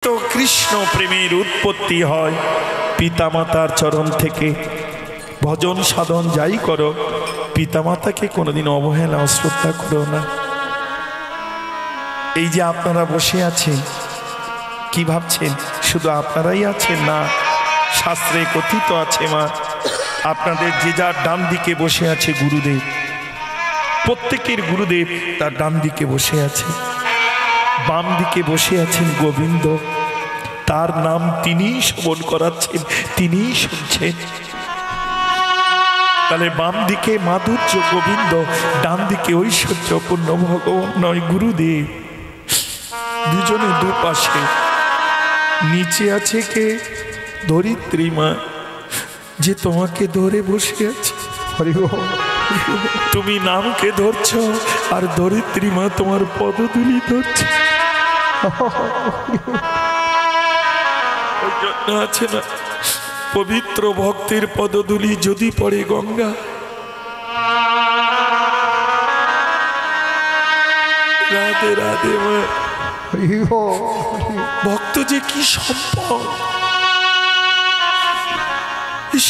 তো কৃষ্ণ প্রেমের উৎপত্তি হয় পিতামাতার চরণ থেকে। ভজন সাধন যাই করো, পিতামাতাকে কোনোদিন অবহেলা অশ্রদ্ধা করো না। এই যে আপনারা বসে আছেন, কি ভাবছেন শুধু আপনারাই আছেন? না, শাস্ত্রে কথিত আছে মা, আপনাদের যে যার ডান দিকে বসে আছে গুরুদেব, প্রত্যেকের গুরুদেব তার ডান দিকে বসে আছে, বাম দিকে বসে আছেন গোবিন্দ, তার নাম তিনিই শ্রবণ করাচ্ছেন, তিনিই শুনছেন। তাহলে বাম দিকে মাধুর্য গোবিন্দ, ডান দিকে ঐশ্বর্যপূর্ণ ভগবান নয় গুরুদেব। দুজনে দুপাশে, নিচে আছে কে? ধরিত্রী মা, যে তোমাকে ধরে বসে আছে। তুমি নামকে ধরছ আর ধরিত্রী মা তোমার পদধূলি ধরছে। আছে না, পবিত্র ভক্তের পদধূলি যদি পড়ে গঙ্গা, রাধে রাধে মা। ভক্ত যে কি সম্পদ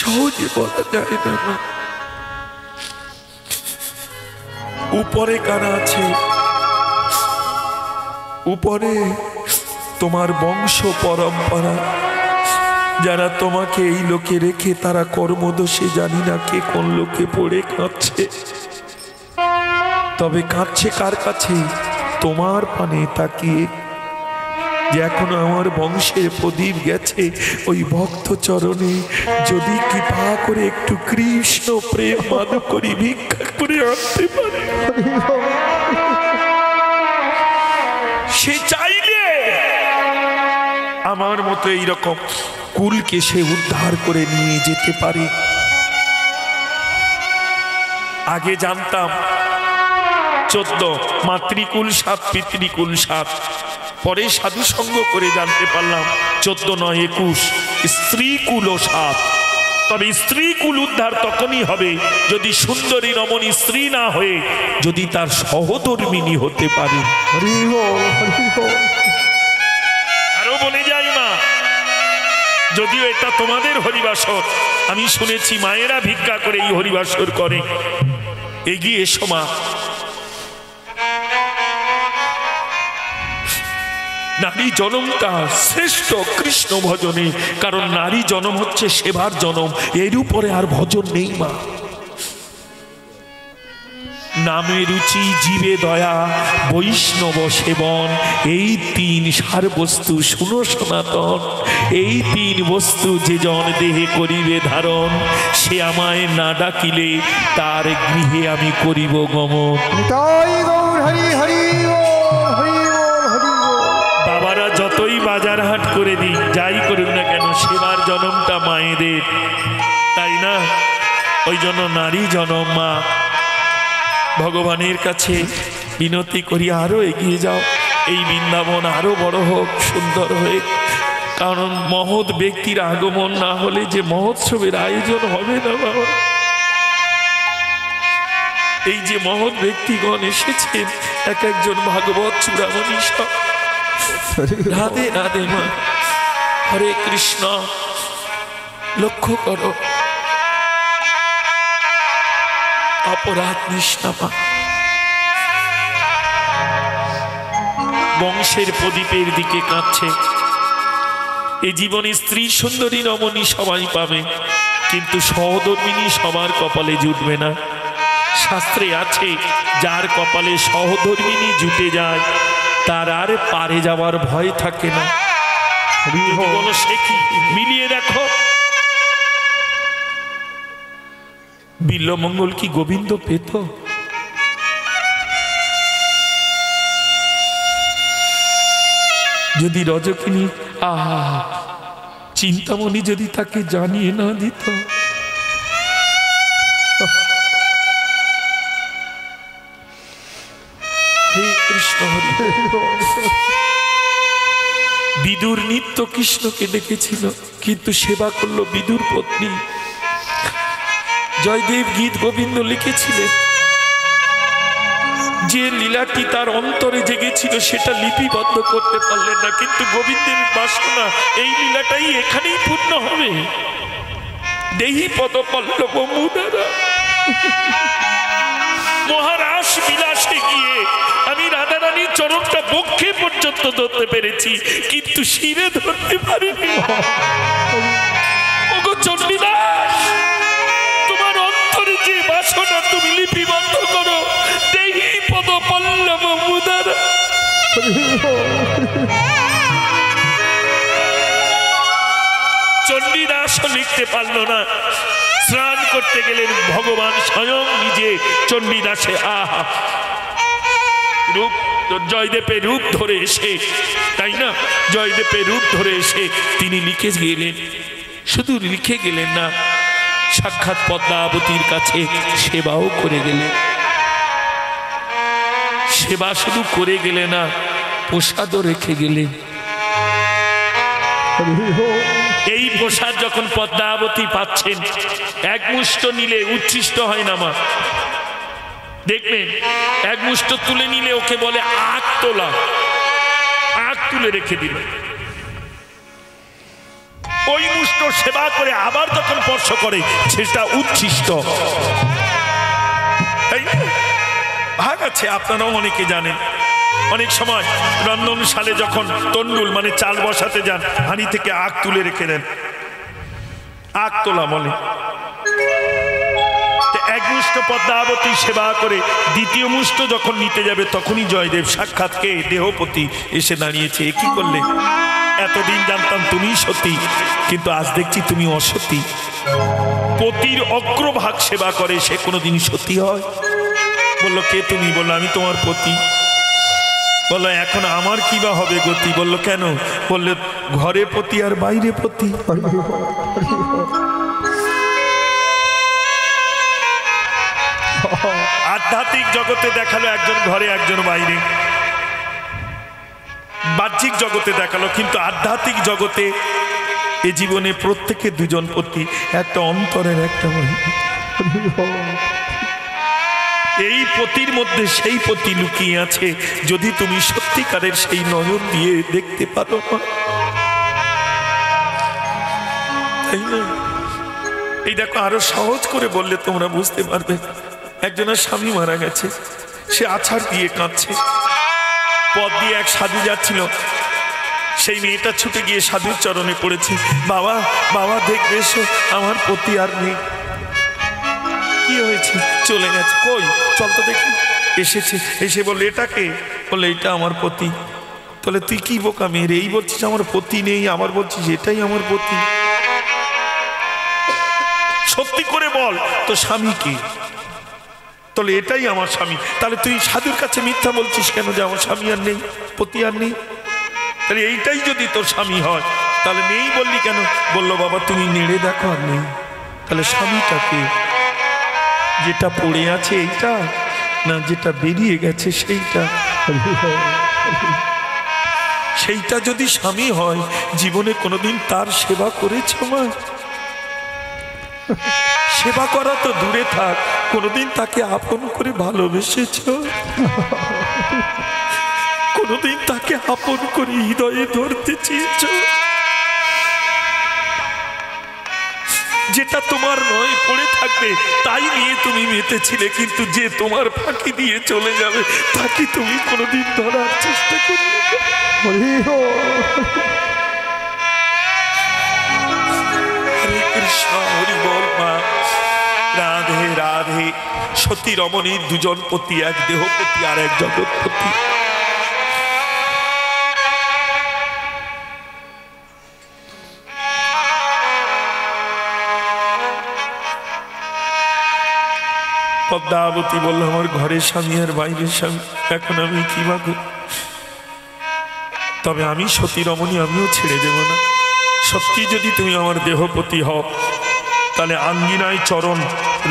সহজে বলা যায় না। উপরে কারা আছে? উপরে তোমার বংশ পরম্পরা, যারা তোমাকে এই লোকে রেখে তারা কর্মদোষে, জানি না কে কোন লোকে পড়ে কাঁদছে। তবে কাঁদছে কার কাছে? তোমার পানে তাকিয়ে, যে এখনো আমার বংশের প্রদীপ গেছে ওই ভক্ত চরণে। যদি কৃপা করে একটু কৃষ্ণ প্রেম মান করি ভিক্ষা করে আনতে পারে, সে চাইলে আমার মতো এইরকম কুলকে সে উদ্ধার করে নিয়ে যেতে পারে। আগে জানতাম 14 মাতৃকুল 7 পিতৃকুল 7, পরে সাধু সঙ্গ করে জানতে পারলাম 14 নয় 21 স্ত্রীকুল 7। তবে স্ত্রীকুল উদ্ধার তখনই হবে যদি সুন্দরী রমণী স্ত্রী না হয়ে যদি তার সহধর্মিণী হতে পারে। আরো বলে যাই মা, যদিও এটা তোমাদের হরিবাসর, আমি শুনেছি মায়েরা ভিক্ষা করে এই হরিবাসর করে। এগিয়ে এসো মা। নারী জনমটা শ্রেষ্ঠ কৃষ্ণ ভজনে, কারণ নারী জনম হচ্ছে সেবার জনম, এর উপরে আর ভজন নেই মা। নামে রুচি, জীবে দয়া, বৈষ্ণব সেবন, এই 3 সার বস্তু শুনো সনাতন। এই 3 বস্তু যে জন দেহে করিবে ধারণ, সে আমায় না ডাকিলে তার গৃহে আমি করিব গমন। বাবারা যতই বাজার হাট করে দিই, যাই করুক না কেন, সেবার জনমটা মায়েদের, তাই না? ওই জন্য নারী জনম মা। ভগবানের কাছে বিনতি করি আরো এগিয়ে যাও, এই বৃন্দাবন আরো বড় হোক, সুন্দর হয়ে। কারণ মহৎ ব্যক্তির আগমন না হলে যে মহোৎসবের আয়োজন হবে না বাবা। এই যে মহৎ ব্যক্তিগণ এসেছেন, এক একজন ভাগবত চূড়ামণি সব। রাধে রাধে মা, হরে কৃষ্ণ। লক্ষ্য করো, অপরাধ নিষ্ণাপা বংশের প্রদীপের দিকে কাঁদছে। এ জীবনে স্ত্রী সুন্দরী রমণী সবাই পাবে, কিন্তু সহধর্মিণী সবার কপালে জুটবে না। শাস্ত্রে আছে, যার কপালে সহধর্মিণী জুটে যায় তার আর পারে যাওয়ার ভয় থাকে না। বলো সে কি? মিলিয়ে দেখো, বিল্লমঙ্গল কি গোবিন্দ পেত? যদি রজকিনী চিন্তামণি যদি তাকে জানিয়ে না দিত, হে কৃষ্ণ হরি। বিদুর নিত্য কৃষ্ণকে ডেকেছিল, কিন্তু সেবা করলো বিদুর পত্নী। জয়দেব গীত গোবিন্দ লিখেছিলেন, যে লীলাটি তার অন্তরে জেগেছিল সেটা লিপিবদ্ধ করতে পারলেন না, কিন্তু গোবিন্দের বাসনা এই লীলাটাই এখানেই পূর্ণ হবে। দেহি পদ পল্লব মুদারা, মহারাস বিলাসে গিয়ে আমি রাধারানীর চরণটা বক্ষে পর্যন্ত ধরতে পেরেছি, কিন্তু শিরে ধরতে পারিনি। ওগো চণ্ডীদাস, তোমার অন্তরে যে বাসনা তুমি লিপিবদ্ধ করো, দেহি পদ পল্লব মুদারা। চণ্ডীদাসও লিখতে পারল না। স্নান করতে গেলেন ভগবান স্বয়ং নিজে চণ্ডীদাসে আহা রূপ, জয়দেবের রূপ ধরে এসে, তাই না, জয়দেবের রূপ ধরে এসে তিনি লিখে গেলেন। শুধু লিখে গেলেন না, সাক্ষাৎ পদ্মাবতীর কাছে সেবাও করে গেলেন। সেবা শুধু করে গেলে না, প্রসাদও রেখে গেলেন। এই প্রসাদ যখন পদ্মাবতী পাচ্ছেন, এক মুষ্ট নিলে উচ্ছিষ্ট হয় না মা, দেখবেন এক মুষ্ট তুলে নিলে ওকে বলে আখ তোলা, আখ তুলে রেখে দিল। ওই মুষ্ট সেবা করে আবার যখন স্পর্শ করে সেটা উচ্ছিষ্ট। ভাগ আছে, আপনারাও অনেকে জানেন। অনেক সময় রন্ধনশালে যখন তন্ডুল মানে চাল বসাতে যান, হাঁড়ি থেকে আখ তুলে রেখে দেন, আখ তোলা বলে। এক মুষ্ট পদ্মাবতী সেবা করে দ্বিতীয় মুষ্ট যখন নিতে যাবে, তখনই জয়দেব সাক্ষাৎকে দেহপতি এসে দাঁড়িয়েছে। কি করলে? এতদিন জানতাম তুমি সতী, কিন্তু আজ দেখছি তুমি অসতী। পতির অগ্রভাগ সেবা করে সে কোনোদিন সতী হয়? বললো কে তুমি? বললো আমি তোমার পতি। বললো এখন আমার কি বা হবে গতি? বললো কেন? বললে ঘরে পতি আর বাইরে পতি। আধ্যাত্মিক জগতে দেখালো একজন ঘরে একজন বাইরে, বাহ্যিক জগতে দেখালো, কিন্তু আধ্যাত্মিক জগতে এ জীবনে প্রত্যেকে দুজন পতি, একটা অন্তরের একটা বাইরে। এই পতির মধ্যে সেই পতি লুকিয়ে আছে, যদি তুমি সত্যিকারের সেই নজর দিয়ে দেখতে পারো। তাই না? এই দেখো, আরো সহজ করে বললে তোমরা বুঝতে পারবে। একজনের স্বামী মারা গেছে, সে আছাড় দিয়ে কাঁদছে। পথ দিয়ে এক সাধু যাচ্ছিল, সেই মেয়েটা ছুটে গিয়ে সাধুর চরণে পড়েছে, বাবা বাবা দেখবে এসো, আমার পতি আর নেই। কি হয়েছে? চলে গেছে। কই? চল তো দেখি। এসেছে, এসে বললে এটাকে? বললে এটা আমার পতি। তাহলে তুই কি বোকা মেয়ে, এই বলছিস আমার পতি নেই, আবার বলছিস এটাই আমার পতি। সত্যি করে বল তো স্বামী কি? তাহলে এটাই আমার স্বামী। তাহলে তুই সাধুর কাছে মিথ্যা বলছিস কেন যে আমার স্বামী আর নেই, পতি আর নেই? তাহলে এইটাই যদি তোর স্বামী হয়, তাহলে নেই বললি কেন? বললো বাবা তুমি নেড়ে দেখো আর নেই। তাহলে স্বামীটাকে? যেটা পড়ে আছে এইটা, না যেটা বেরিয়ে গেছে সেইটা? সেইটা যদি স্বামী হয়, জীবনে কোনোদিন তার সেবা করেছ মা? সেবা করা তো দূরে থাক, কোনোদিন তাকে আপন করে ভালোবেসেছ? কোনোদিন তাকে আপন করে হৃদয়ে ধরতে চেয়েছ? যেটা তোমার নয় পড়ে থাকবে তাই নিয়ে তুমি মেতেছিলে, কিন্তু যে তোমার ফাঁকি দিয়ে চলে যাবে তাকে তুমি কোনোদিন ধরার চেষ্টা করবে? হরে কৃষ্ণ, হরি বল মা। রাধে রাধে। সতী রমণীর দুজন পতি, এক দেহপতি আর এক জগৎপতি। পদ্মাবতী বলল আমার ঘরের স্বামী আর বাইরের স্বামী, এখন আমি কি বা করি? তবে আমি সতী রমণী, আমিও ছেড়ে দেব না। সত্যি যদি তুমি আমার দেহপতি হও, তাহলে আঙ্গিনায় চরণ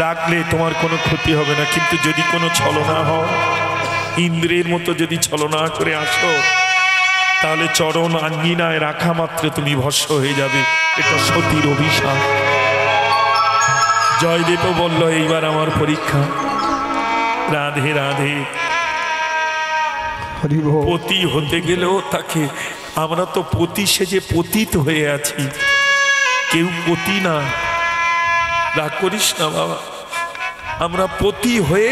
রাখলে তোমার কোনো ক্ষতি হবে না, কিন্তু যদি কোনো ছলনা হয়, ইন্দ্রের মতো যদি ছলনা করে আসো, তাহলে চরণ আঙ্গিনায় রাখা মাত্র তুমি ভস্ম হয়ে যাবে। এটা সতীর অভিশাপ। জয়দেব বলল এইবার আমার পরীক্ষা। রাধে রাধে। পতি হতে গেলেও তাকে, আমরা তো পতি সেজে পতিত হয়ে আছি, কেউ পতি না। রাগ করিস না বাবা, আমরা পতি হয়ে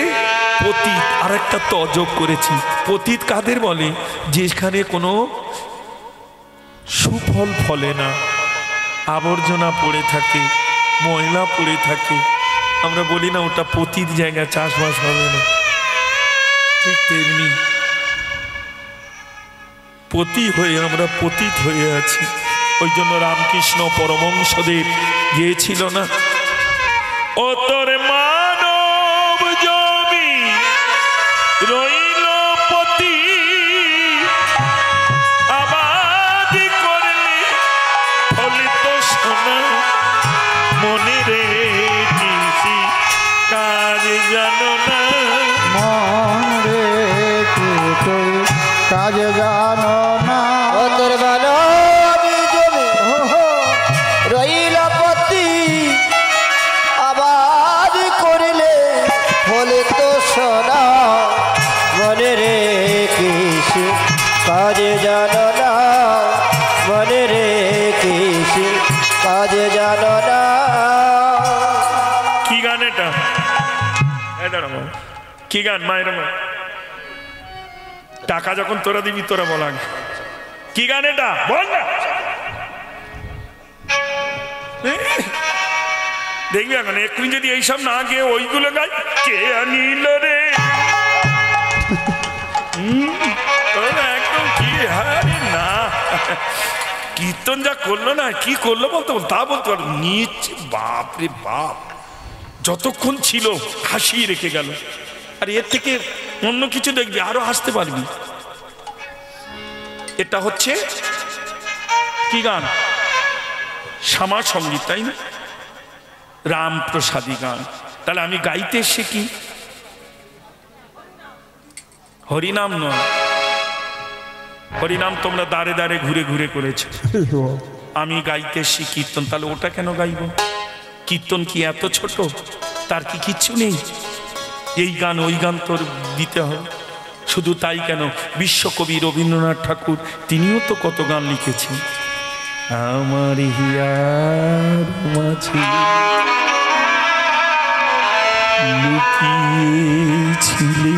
পতিত আর একটা তযোগ করেছি। পতিত কাদের বলে? যেখানে কোনো সুফল ফলে না, আবর্জনা পড়ে থাকে, ময়লা পড়ে থাকে, আমরা বলি না ওটা পতিত জায়গা, চাষবাস হবে না। ঠিক তেমনি পতি হয়ে আমরা পতিত হয়ে আছি। ওই জন্য রামকৃষ্ণ পরমহংসদেব গিয়েছিল না, ও তোর মানব জমি রইল পতি, আবাদ করলে ফলিত সোনা, মনে রে কৃষি কাজ জানো না, মনে রে কাজ জানো না। ও তোর মানব জমি রইল পতি, আবাদ করিলে ফলিত সোনা, মনে রে কৃষি কাজ জানো না, মনে রে কৃষি কাজ জানো না। কি গান এটা? কি গান? মায়ের মা টাকা যখন তোরা দিবি তোরা বলা, কি গান এটা বল না। দেখবি এখন এক্ষুনি যদি এইসব না গিয়ে ওইগুলো গাই, কে আনিল রে একদম কি হারে না, কীর্তন যা করলো না, কি করলো বলতে তা বলতে পারবো। নিচ্ছে বাপরে বাপ, যতক্ষণ ছিল হাসিয়ে রেখে গেল। আর এর থেকে অন্য কিছু দেখবি আরো হাসতে পারবি। এটা হচ্ছে কি গান? শ্যামা সঙ্গীত, তাই না? রামপ্রসাদী গান। তাহলে আমি গাইতে শিখি হরিনাম নয়। হরিনাম তোমরা দাঁড়ে দাঁড়ে ঘুরে ঘুরে করেছ, আমি গাইতে শিখি কীর্তন। তাহলে ওটা কেন গাইব? কীর্তন কি এত ছোট? তার কি কিচ্ছু নেই? এই গান ওই গান তোর দিতে হবে। শুধু তাই কেন, বিশ্বকবি রবীন্দ্রনাথ ঠাকুর তিনিও তো কত গান লিখেছেন। আমার হিয়ার মাঝে লুকিয়েছিলে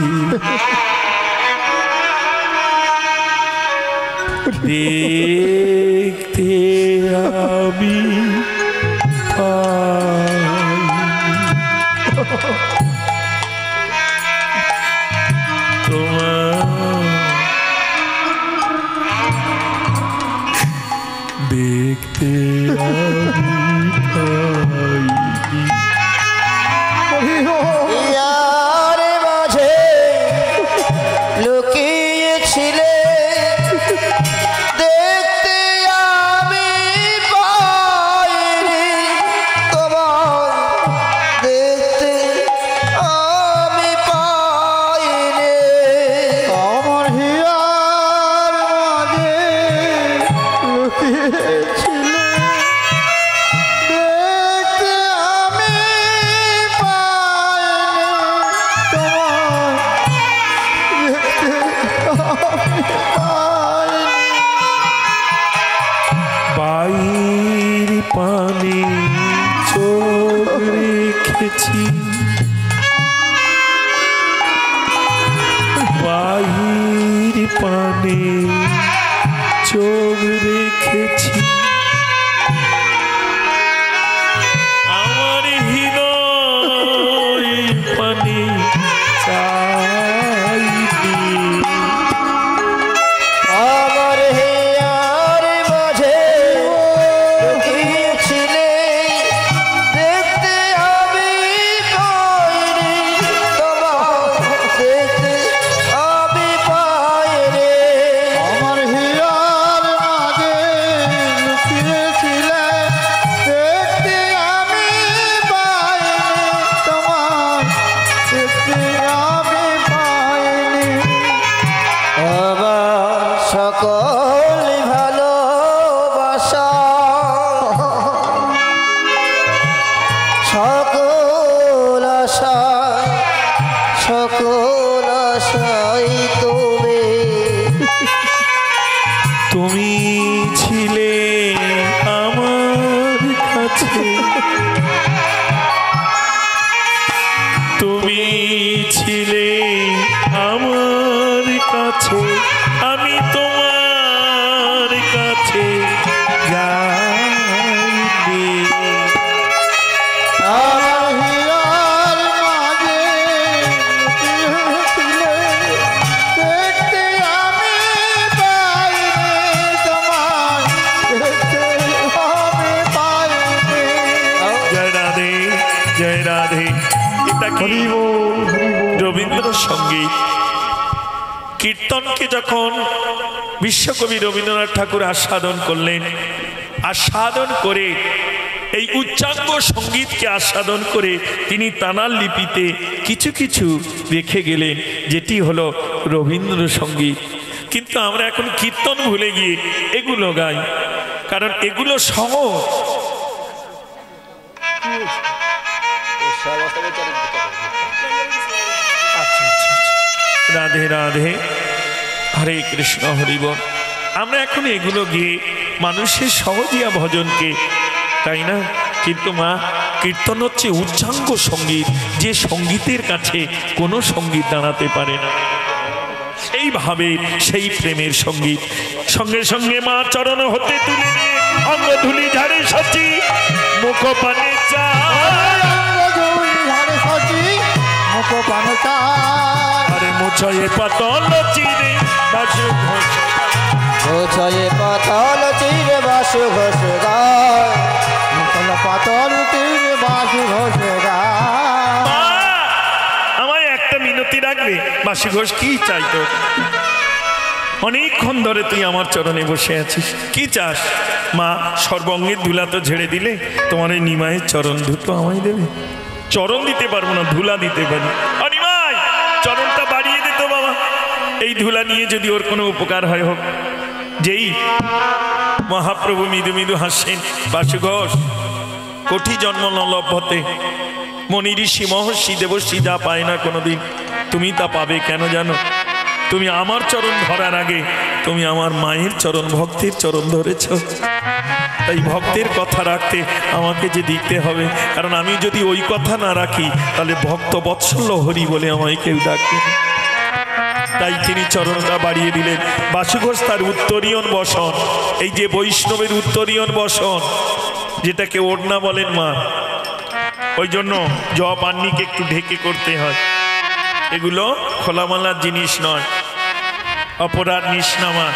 দেখতে আমি দেখতে ইয়ার মাঝে লুকিয়েছিলে দেখতে আমি পাইনি, তোমার দেখতে আমি পাইনি। আমার হিয়ার মাঝে লুকিয়েছিলে দেখতে আমি পাইনি, তোমার বাইর পানে চোখ রেখেছি, বাইর পানে চোখ রেখেছি, আমার হৃদয় পানে চাইনি। আমার হিয়ার মাঝে সঙ্গীত, হরি বল, হরি বল। রবীন্দ্রসঙ্গীত। কীর্তনকে যখন বিশ্বকবি রবীন্দ্রনাথ ঠাকুর আস্বাদন করলেন, আস্বাদন করে এই উচ্চাঙ্গ সঙ্গীতকে আস্বাদন করে তিনি তানার লিপিতে কিছু কিছু রেখে গেলেন, যেটি হলো রবীন্দ্রসঙ্গীত। কিন্তু আমরা এখন কীর্তন ভুলে গিয়ে এগুলো গাই, কারণ এগুলো সহজ। রাধে রাধে, হরে কৃষ্ণ, হরি বল। আমরা এখন এগুলো গিয়ে মানুষের সহজিয়া ভজনকে, তাই না? কিন্তু মা, কীর্তন হচ্ছে উচ্চাঙ্গ সঙ্গীত, যে সঙ্গীতের কাছে কোনো সঙ্গীত দাঁড়াতে পারে না। সেইভাবে সেই প্রেমের সঙ্গীত। সঙ্গে সঙ্গে মা চরণ হতে তুলে নিয়ে অঙ্গ ধুলি ঝাড়ে সচি মুখ পানে চা, আরে মোছয়ে পাতল চিরে বাসু ঘোষ, মোছয়ে পাতল চিরে বাসু ঘোষ গায়, পাতল তীরে বাসু ঘোষ গায়। মা, আমায় একটা মিনতি রাখবে? বাসু ঘোষ কি চাইতো? অনেকক্ষণ ধরে তুই আমার চরণে বসে আছিস, কি চাস? মা, সর্বঙ্গের ধুলা তো ঝেড়ে দিলে, তোমার এই নিমায়ের চরণ দুটো আমায় দেবে। চরণ দিতে পারবো না, ধুলা দিতে পারি। অনিমাই, চরণটা বাড়িয়ে দিত বাবা, এই ধুলা নিয়ে যদি ওর কোনো উপকার হয় হোক। যেই মহাপ্রভু মৃদু মৃদু হাসছেন, বাসু ঘোষ কোটি জন্ম নলভ্যতে মনি ঋষি মহর্ষি দেবর্ষি যা পায় না কোনোদিন, তুমি তা পাবে। কেন জানো? তুমি আমার চরণ ধরার আগে তুমি আমার মায়ের চরণ, ভক্তের চরণ ধরেছ। তাই ভক্তের কথা রাখতে আমাকে যে দিতে হবে, কারণ আমি যদি ওই কথা না রাখি তাহলে ভক্ত বৎসল্য হরি বলে আমায় কেউ ডাকবে। তাই তিনি চরণটা বাড়িয়ে দিলেন। বাসু ঘোষ তার উত্তরীয়ন বসন, এই যে বৈষ্ণবের উত্তরীয়ন বসন, যেটাকে ওড়না বলেন মা, ওই জন্য জপ আন্নিকে একটু ঢেকে করতে হয়। এগুলো খোলামালার জিনিস নয়, অপরাধ নিষ্নামা।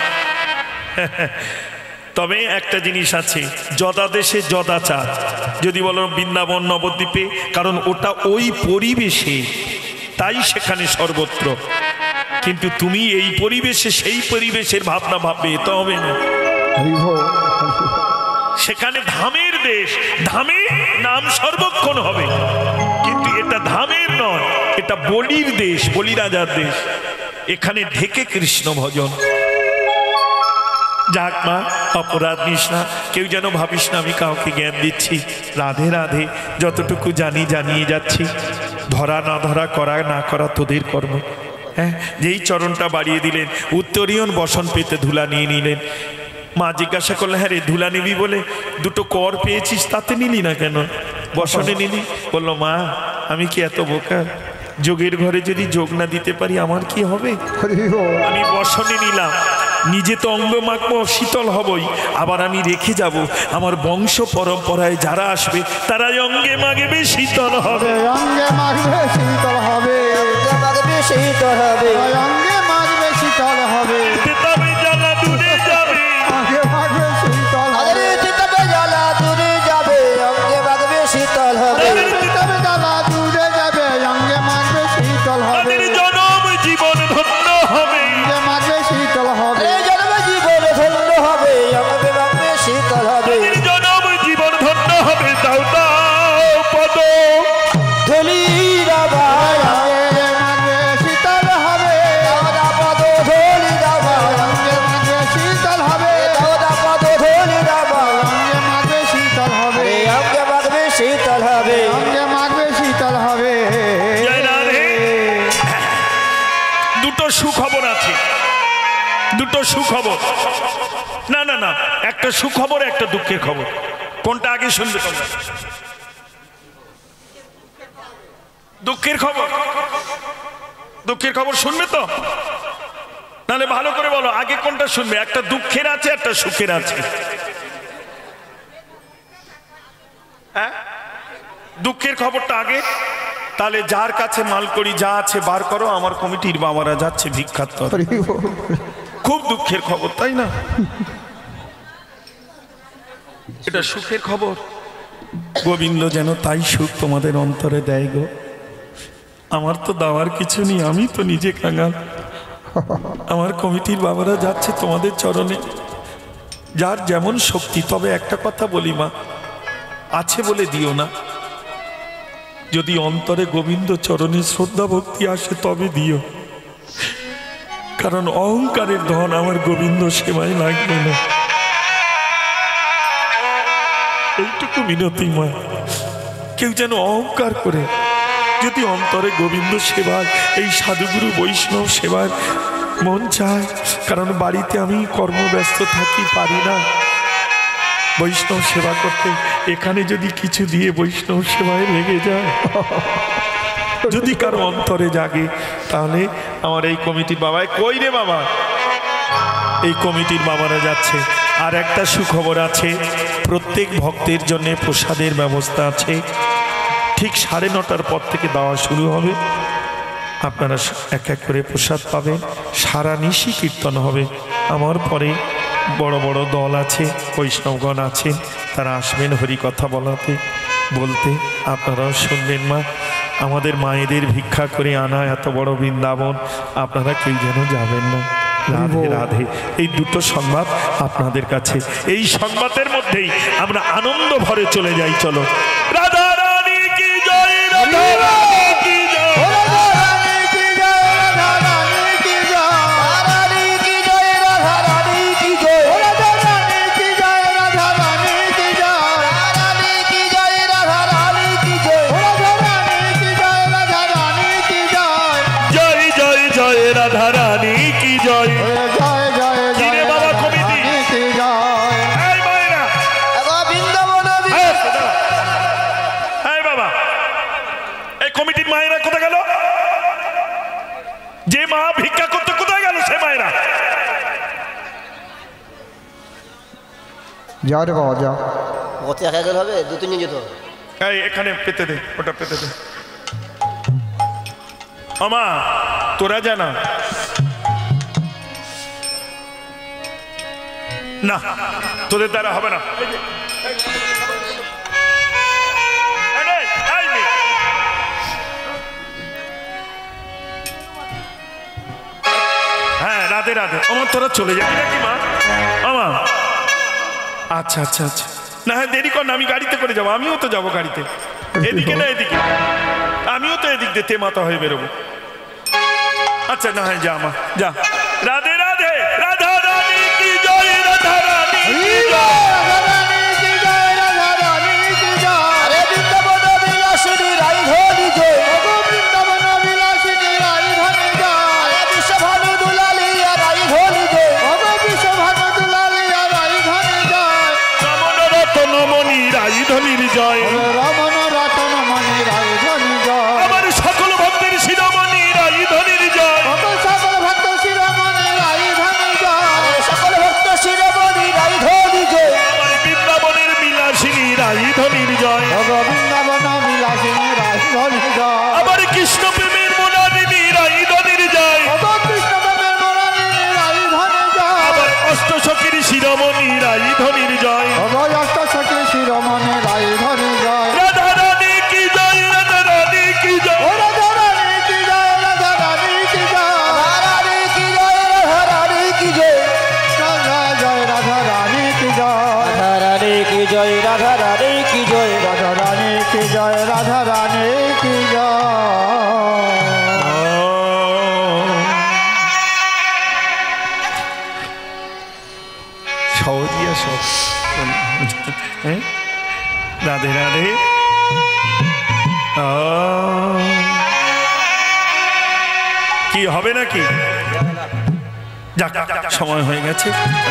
তবে একটা জিনিস আছে, যদাদেশে যদাচার। যদি বলো বৃন্দাবন নবদ্বীপে, কারণ ওটা ওই পরিবেশে, তাই সেখানে সর্বত্র। কিন্তু তুমি এই পরিবেশে সেই পরিবেশের ভাবনা ভাববে, তো হবে না। সেখানে ধামের দেশ, ধামে নাম সর্বক্ষণ হবে, কিন্তু এটা ধামের নয়, এটা বলির দেশ, বলি রাজার দেশ। এখানে ঢেকে কৃষ্ণ ভজন। যাক মা, অপরাধ নিস না, কেউ যেন ভাবিস না আমি কাউকে জ্ঞান দিচ্ছি। রাধে রাধে, যতটুকু জানি জানিয়ে যাচ্ছি। ধরা না ধরা, করা না করা তোদের কর্ম। হ্যাঁ, যেই চরণটা বাড়িয়ে দিলেন, উত্তরীয়ন বসন পেতে ধুলা নিয়ে নিলেন। মা জিজ্ঞাসা করলে, হ্যাঁ রে, ধুলা নিবি বলে দুটো কর পেয়েছিস, তাতে নিলি না কেন, বসনে নিলি? বললো, মা আমি কি এত বোকা? যোগের ঘরে যদি যোগ না দিতে পারি আমার কি হবে? আমি বসনে নিলাম, নিজে তো অঙ্গ মাখবো, শীতল হবই, আবার আমি রেখে যাব আমার বংশ পরম্পরায় যারা আসবে তারাই অঙ্গে মাগবে, শীতল হবে। অঙ্গে মাগবে শীতল হবে, মাগবে শীতল হবে, অঙ্গে মাগবে শীতল হবে, তবে জ্বালা দূরে যাবে, অঙ্গে মাগবে শীতল হবে, তবে জ্বালা দূরে যাবে, অঙ্গে মাগবে শীতল হবে, তবে জ্বালা দূরে যাবে, অঙ্গে মাগবে শীতল হবে, তাদের জনম জীবন ধন্য হবে, অঙ্গে মাগবে শীতল হবে, জন্ম জীবন ধন্য হবে, অঙ্গে মাগবে শীতল হবে, তাদের জনম জীবন ধন্য হবে। দাও দাও পদ ধুলি রাবা, অঙ্গে মাগবে শীতল হবে, দাওদা পদ ধুলি রাবা, অঙ্গে মাগবে শীতল হবে, দাওদা পদ ধুলি রাবা, অঙ্গে মাগবে শীতল হবে, অঙ্গে মাগবে শীতল হবে, অঙ্গে মাগবে শীতল হবে। জয় রাধে। দুটো সুখবর আছে, দুটো সুখবর। না না না, একটা সুখবর, একটা দুঃখের খবর। কোনটা আগে শুনবে তোমরা? দুঃখের খবর। দুঃখের খবর শুনবে তো? নাহলে ভালো করে বলো আগে কোনটা শুনবে। একটা দুঃখের আছে, একটা সুখের আছে। হ্যাঁ, দুঃখের খবরটা আগে। তাহলে যার কাছে মাল করি যা আছে বার করো, আমার কমিটির বাবারা যাচ্ছে ভিক্ষার তরে। খুব দুঃখের খবর, তাই না? এটা সুখের খবর। গোবিন্দ যেন তাই সুখ তোমাদের অন্তরে দেয় গো। আমার তো দেওয়ার কিছু নেই, আমি তো নিজে কাঙাল। আমার কমিটির বাবারা যাচ্ছে তোমাদের চরণে, যার যেমন শক্তি। তবে একটা কথা বলি মা, আছে বলে দিও না, যদি অন্তরে গোবিন্দ চরণে শ্রদ্ধা ভক্তি আসে তবে দিও, কারণ অহংকারের ধন আমার গোবিন্দ সেবায় লাগবে না। এইটুকু মিনতি মা, কেউ যেন অহংকার করে যদি অন্তরে গোবিন্দ সেবার, এই সাধুগুরু বৈষ্ণব সেবার মন চায়, কারণ বাড়িতে আমি কর্মব্যস্ত থাকি, পারি না বৈষ্ণব সেবা করতে। এখানে যদি কিছু দিয়ে বৈষ্ণব সেবায় লেগে যায়, যদি কারো অন্তরে জাগে, তাহলে আমার এই কমিটির বাবায় কই রে বাবা, এই কমিটির বাবারা যাচ্ছে। আর একটা সুখবর আছে, প্রত্যেক ভক্তের জন্য প্রসাদের ব্যবস্থা আছে। ঠিক 9:30টার পর থেকে দেওয়া শুরু হবে, আপনারা এক এক করে প্রসাদ পাবেন। সারা নিশি কীর্তন হবে। আমার পরে বড় বড় দল আছে, বৈষ্ণবগণ আছেন, তারা আসবেন হরিকথা বলতে, আপনারাও শুনবেন। মা, আমাদের মায়েদের ভিক্ষা করে আনা এত বড় বৃন্দাবন, আপনারা কেউ যেন যাবেন না। রাধে রাধে। এই দুটো সংবাদ আপনাদের কাছে, এই সংবাদের মধ্যেই আমরা আনন্দ ভরে চলে যাই। চলো, রাধা রানী কি জয়, রাধা রানী কি জয়, রাধা রানী কি জয়, রাধা রানী কি জয়, রাধা রানী কি জয়, রাধা রানী কি জয়, রাধা রানী কি জয়, রাধা রানী কি জয়, রাধা রানী কি জয়, রাধা রানী কি জয়, রাধা রানী কি জয়, জয় জয় জয় রাধা রানী কি জয়। জয় জয় কি রে জয় বাবা রাধা কমিটি? রানী কি জয়। এই মায়েরা, বৃন্দাবন এই বাবা, এই কমিটির মায়েরা কোথায় গেল? যে মা ভিক্ষা করতে কোথায় গেল সে মায়েরা? যাও রে বাবা যাও। কত একা গেলে হবে, 2-3 জন যেত। এই এখানে পেতে দে, ওটা পেতে দে। আমা তোরা জানা না, তোদের দ্বারা হবে না। হ্যাঁ, রাধে রাধে। আমার তোরা চলে যাবি নাকি মা? আমা আচ্ছা আচ্ছা আচ্ছা, না হ্যাঁ দেরি কর না, আমি গাড়িতে করে যাবো। আমিও তো যাবো গাড়িতে, এদিকে না এদিকে, আমিও তো এদিক দিয়ে মাথা হয়ে বেরোবো। আচ্ছা না হয় যা মা যা। রাধে রাধে। রাধা রানী কি জয়, রাধা রানী কি জয়, রাধা রানী কি জয়, রাধা রানী কি জয়। আরে বৃন্দাবন বিলাসিনী রাইধনি জয়, বৃন্দাবন বিলাসিনী রাইধনি জয়, বিশ্বভানু দুলালিয়া রাইধনি জয়, বিশ্বভানু দুলালিয়া রাইধনি জয়, রমণ রতনমণি রাইধনির জয়, রমণ রতনমণি রাইধনি জয়, আমার সকল ভক্তের শিরোমণি রাইধনির জয়, সকল ভক্ত শিরোমণি রাইধনি জয়, সকল ভক্ত শিরোমণি রাইধনি জয়, আমার বৃন্দাবনের বিলাসিনী রাইধনির জয়, বৃন্দাবন বিলাসিনী রাইধনি জয়, আমার কৃষ্ণ প্রেমের মোনালিনী রাইধনির জয়, কৃষ্ণ প্রেমের মোরালিনী রাইধনি জয়, আমার অষ্টসখীর শিরোমণি রাইধনির জয়, অষ্ট সখী শিরোমণি রাইধনি জয়। রাধা রানী কি জয়, রাধা রানী কি জয়, রাধা রানী কি জয়, রাধা রানী কি জয়, রাধা রানী কি জয়, রাধা রানী কি জয়, জয় জয় রাধা রানী কি জয়, রাধা রানী কি জয়, রাধা রানী কি জয়, রাধা রানী কি জয়, রাধা রানী কি জয়। সহজিয়া সব। হ্যাঁ? রাধে রাধে। কি হবে নাকি? যাক, সময় হয়ে গেছে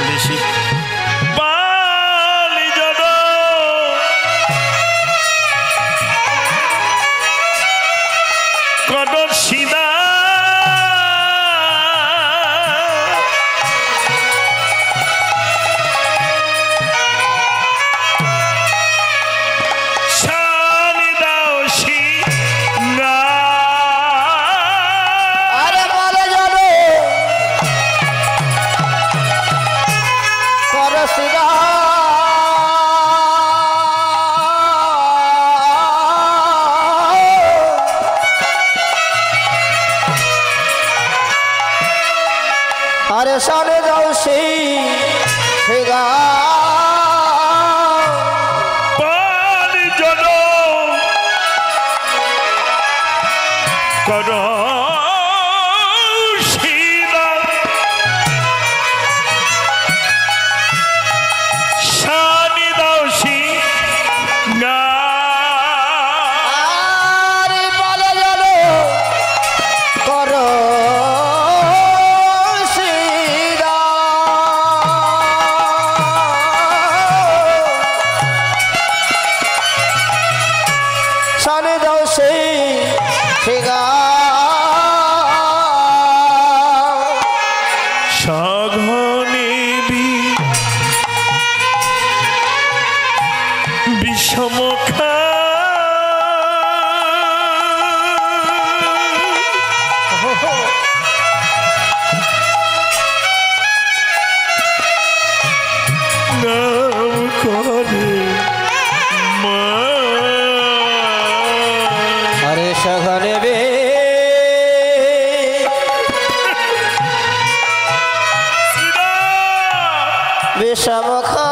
বেশি। বালি জন কদর সিদা আরে বলে জানো বিষমখা নাম করে মা আরে সঘনে বে বিষমখা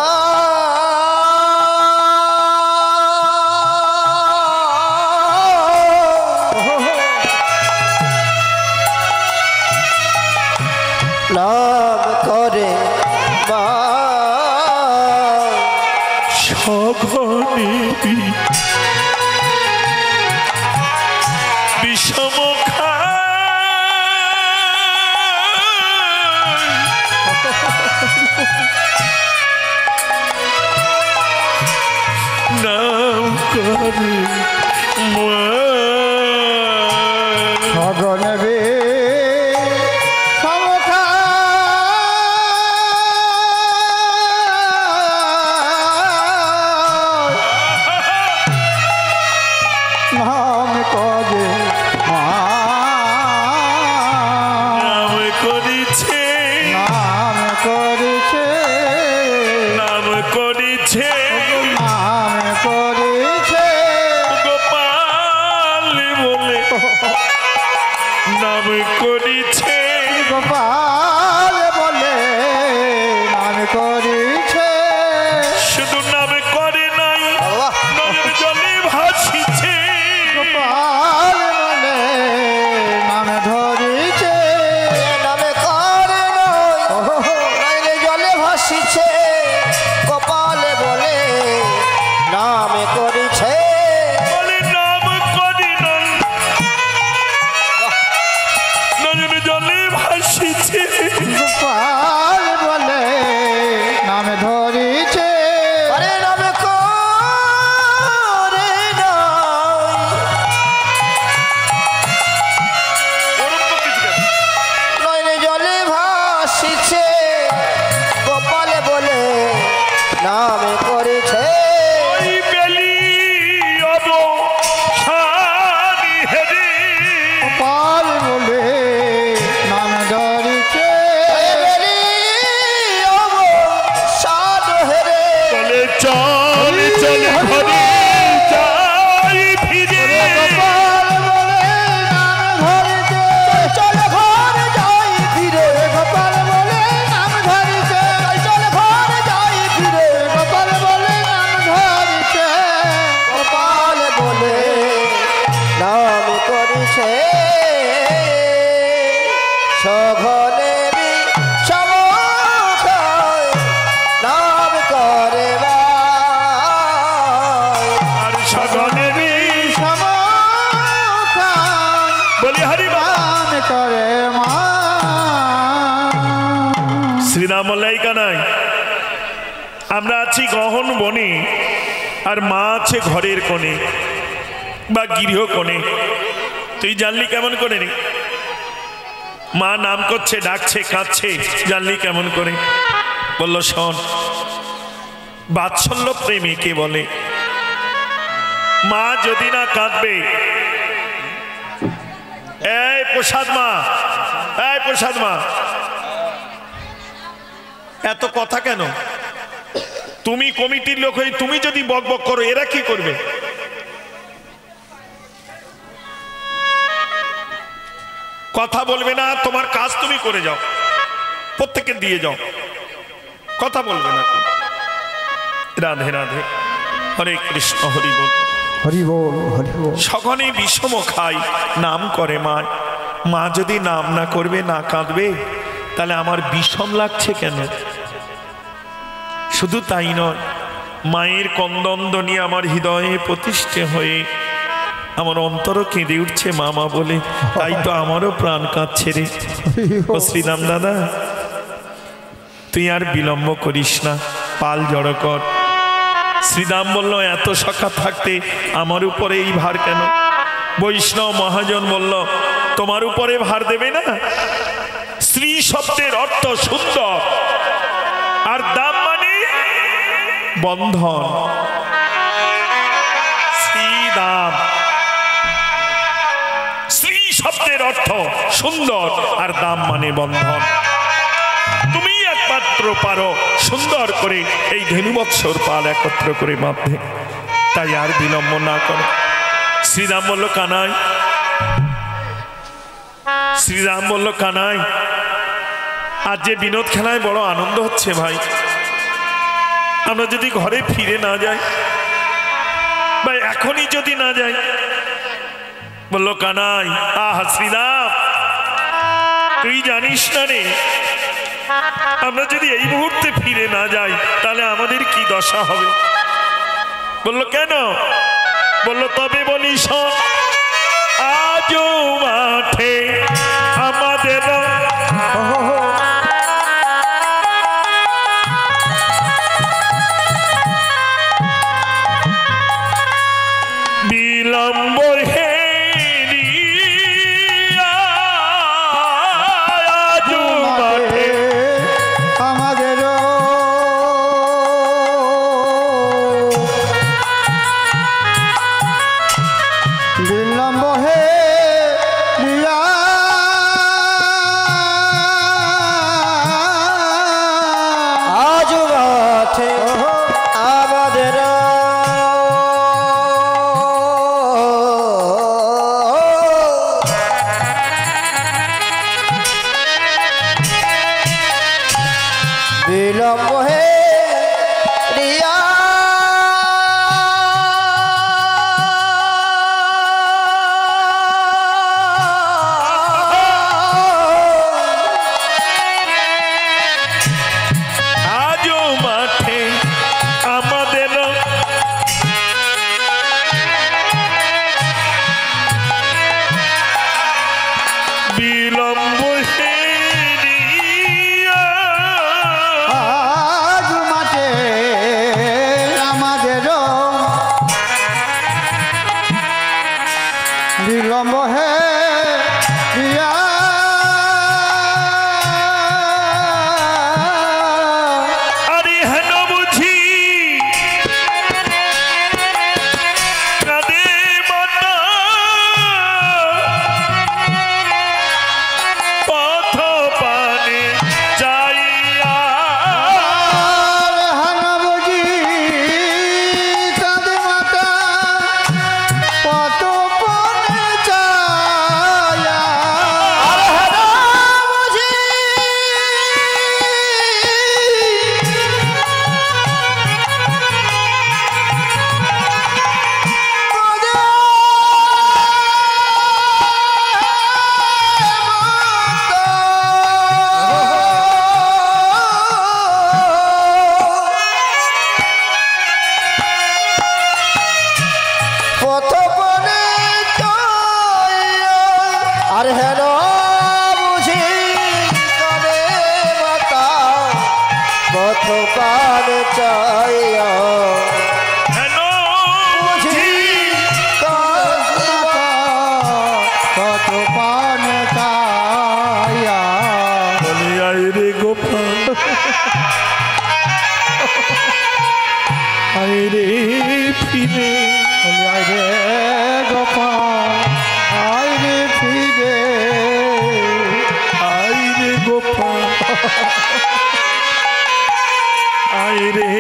নাম করে মা সঘনে বিষমখা নাম করে মা সঘনে বে সমখা নাম করে মা নাম করেছে নাম করেছে নাম করেছে নাম করেছে গোপাল বলে নাম করেছে গোপাল বলে নাম করেছে শুধু নাম করে নাই নয়ন জলে ভাসিছে গোপাল বলে নাম ধরেছে নামে করে নয় জলে ভাসিছে কপালে বলে নাম করেছে বলে নাম করি নাই নয়ন জলে ভাসিছে গোপাল বলে নাম ধরেছে আরে নামে করে নয় জলে ভাসিছে কপালে বলে নাম করেছে ওই বেলি অবসানি হেরে গোপাল বলে নাম ধরেছে সাধু হেরে চলে চল চল ঘরে যাই ফিরে গোপাল বলে নাম ধরেছে চল ঘর যাই ফিরে গোপাল বলে নাম ধরেছে চল ঘর যাই ফিরে গোপাল বলে নাম ধরেছে গোপাল বলে নাম করেছে সঘনে সমখায় নাম করে আর সগনে সমখান বলি হরি নাম করে মা শ্রীরাম মল্লাইকা নাই আমরা আছি গহন বনে আর মা আছে ঘরের কোণে বা গৃহ কোণে তুই জানলি কেমন করে রে মা নাম করছে ডাকছে কাঁদছে জানলি কেমন করে বলল শোন বাৎসল্য প্রেমী কে বলে মা যদি না কাঁদবে এই প্রসাদ মা এই প্রসাদ মা এত কথা কেন তুমি কমিটির লোক হয়ে তুমি যদি বকবক করো এরা কি করবে কথা বলবে না তোমার কাজ তুমি করে যাও প্রত্যেককে দিয়ে যাও কথা বলবে না রাধে রাধে হরে কৃষ্ণ হরি বল হরি বল হরি বল সঘনে বিষম খাই নাম করে মা মা যদি নাম না করবে না কাঁদবে তাহলে আমার বিষম লাগছে কেন শুধু তাই নয় মায়ের কন্দন্দনি আমার হৃদয়ে প্রতিষ্ঠে হয়ে আমার অন্তর কেঁদে উঠছে মামা বলে তাই তো আমারও প্রাণ কাঁদছে রে ও শ্রীরাম দাদা তুই আর বিলম্ব করিস না পাল জড়ো কর শ্রীরাম বলল এত সখা থাকতে আমার উপরে এই ভার কেন বৈষ্ণব মহাজন বলল তোমার উপরে ভার দেবে না স্ত্রী শব্দের অর্থ সুন্দর আর দাম মানে বন্ধন দাম। শ্রী শব্দের অর্থ সুন্দর, আর দাম মানে বন্ধন। তুমি একমাত্র পারো সুন্দর করে এই ধেনুবৎসর পাল একত্র করে বাঁধতে, তাই আর বিলম্ব না করো। শ্রীরাম বলল কানাই, শ্রীরাম বলল কানাই, আজ যে বিনোদ খেলায় বড় আনন্দ হচ্ছে ভাই, আমরা যদি ঘরে ফিরে না যাই, ভাই এখনই যদি না যাই। বলল কানাই, আহা শ্রীরাম, তুই জানিস না রে, আমরা যদি এই মুহূর্তে ফিরে না যাই তাহলে আমাদের কি দশা হবে। বলল কেন? বলল তবে বলি শোন, আজও মাঠে আমাদের বিলম্ব হেরিয়া, আজও মাঠে আমাদের বিলম্ব হে রিয়া, আজ মাঠে আমাদের বিলম্ব হে রিয়া, আজও মাঠে আমাদের বিলম্ব হেরিয়া, আজ মাঠে আমাদের বিলম্ব হে রিয়া, আরে হেন বুঝি কাঁদে মাতা, পথ পানে যাইয়া, আর হান বুঝি কাঁদে মাতা, পত পনে চায়া, আর হেন বুঝি পথ পনে চাইয়া, আর হেন বুঝি কানে মাতা, পথ পানে চাইয়া, হেন বুঝি কানে কত পান চায়া, বলে আয় রে গোপাল, আয় রে ফিরে, আয় রে গোপাল, আয় রে ফিরে, আয় রে গোপাল, আয় রে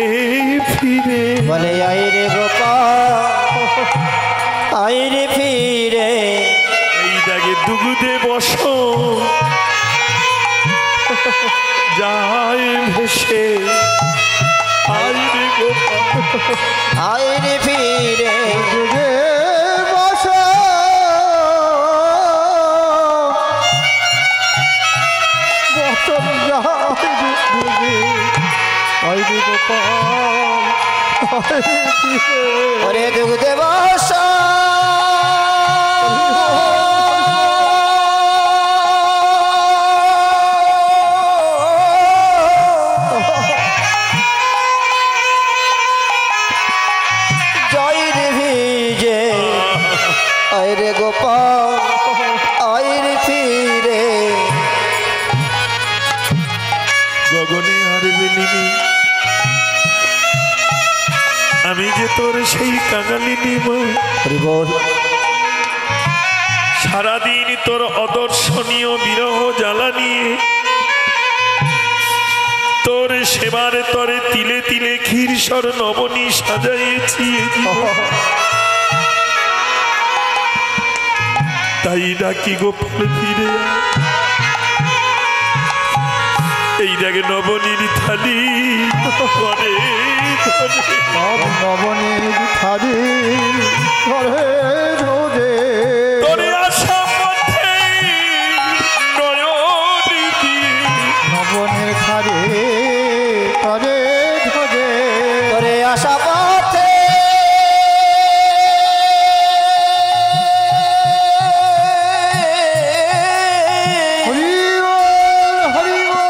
ফিরে। বলে আই রে গোপাল, আই রে ফিরে, এই দাগে দুগুদে বস যায় ভেসে, আয় রে গোপাল, আই রে ফিরে, যুগে বসো বসন যুগে, আয় রে গোপাল, আয় রে ফিরে, ওরে দুগ দেবস জয় রে ভিজে, আয় রে গোপাল, আয় রে ফিরে, গগনে আর বিলিনি আমি যে তোর সেই কাঙালিনী মা, হরি বল। সারাদিন তোর অদর্শনীয় বিরহ জ্বালা নিয়ে তোর সেবার তরে তিলে তিলে ক্ষীরসর নবনী সাজাইয়েছি। তাই ডাকি গোপাল ফিরে আয়। এই দেখে নবনীর থালি করে নবনীর থালি করে রোজে তোরে আশা পথে নয়ন দিয়ে নবনীর থালি করে রোজে করে আশা পথে হরি বল হরি বল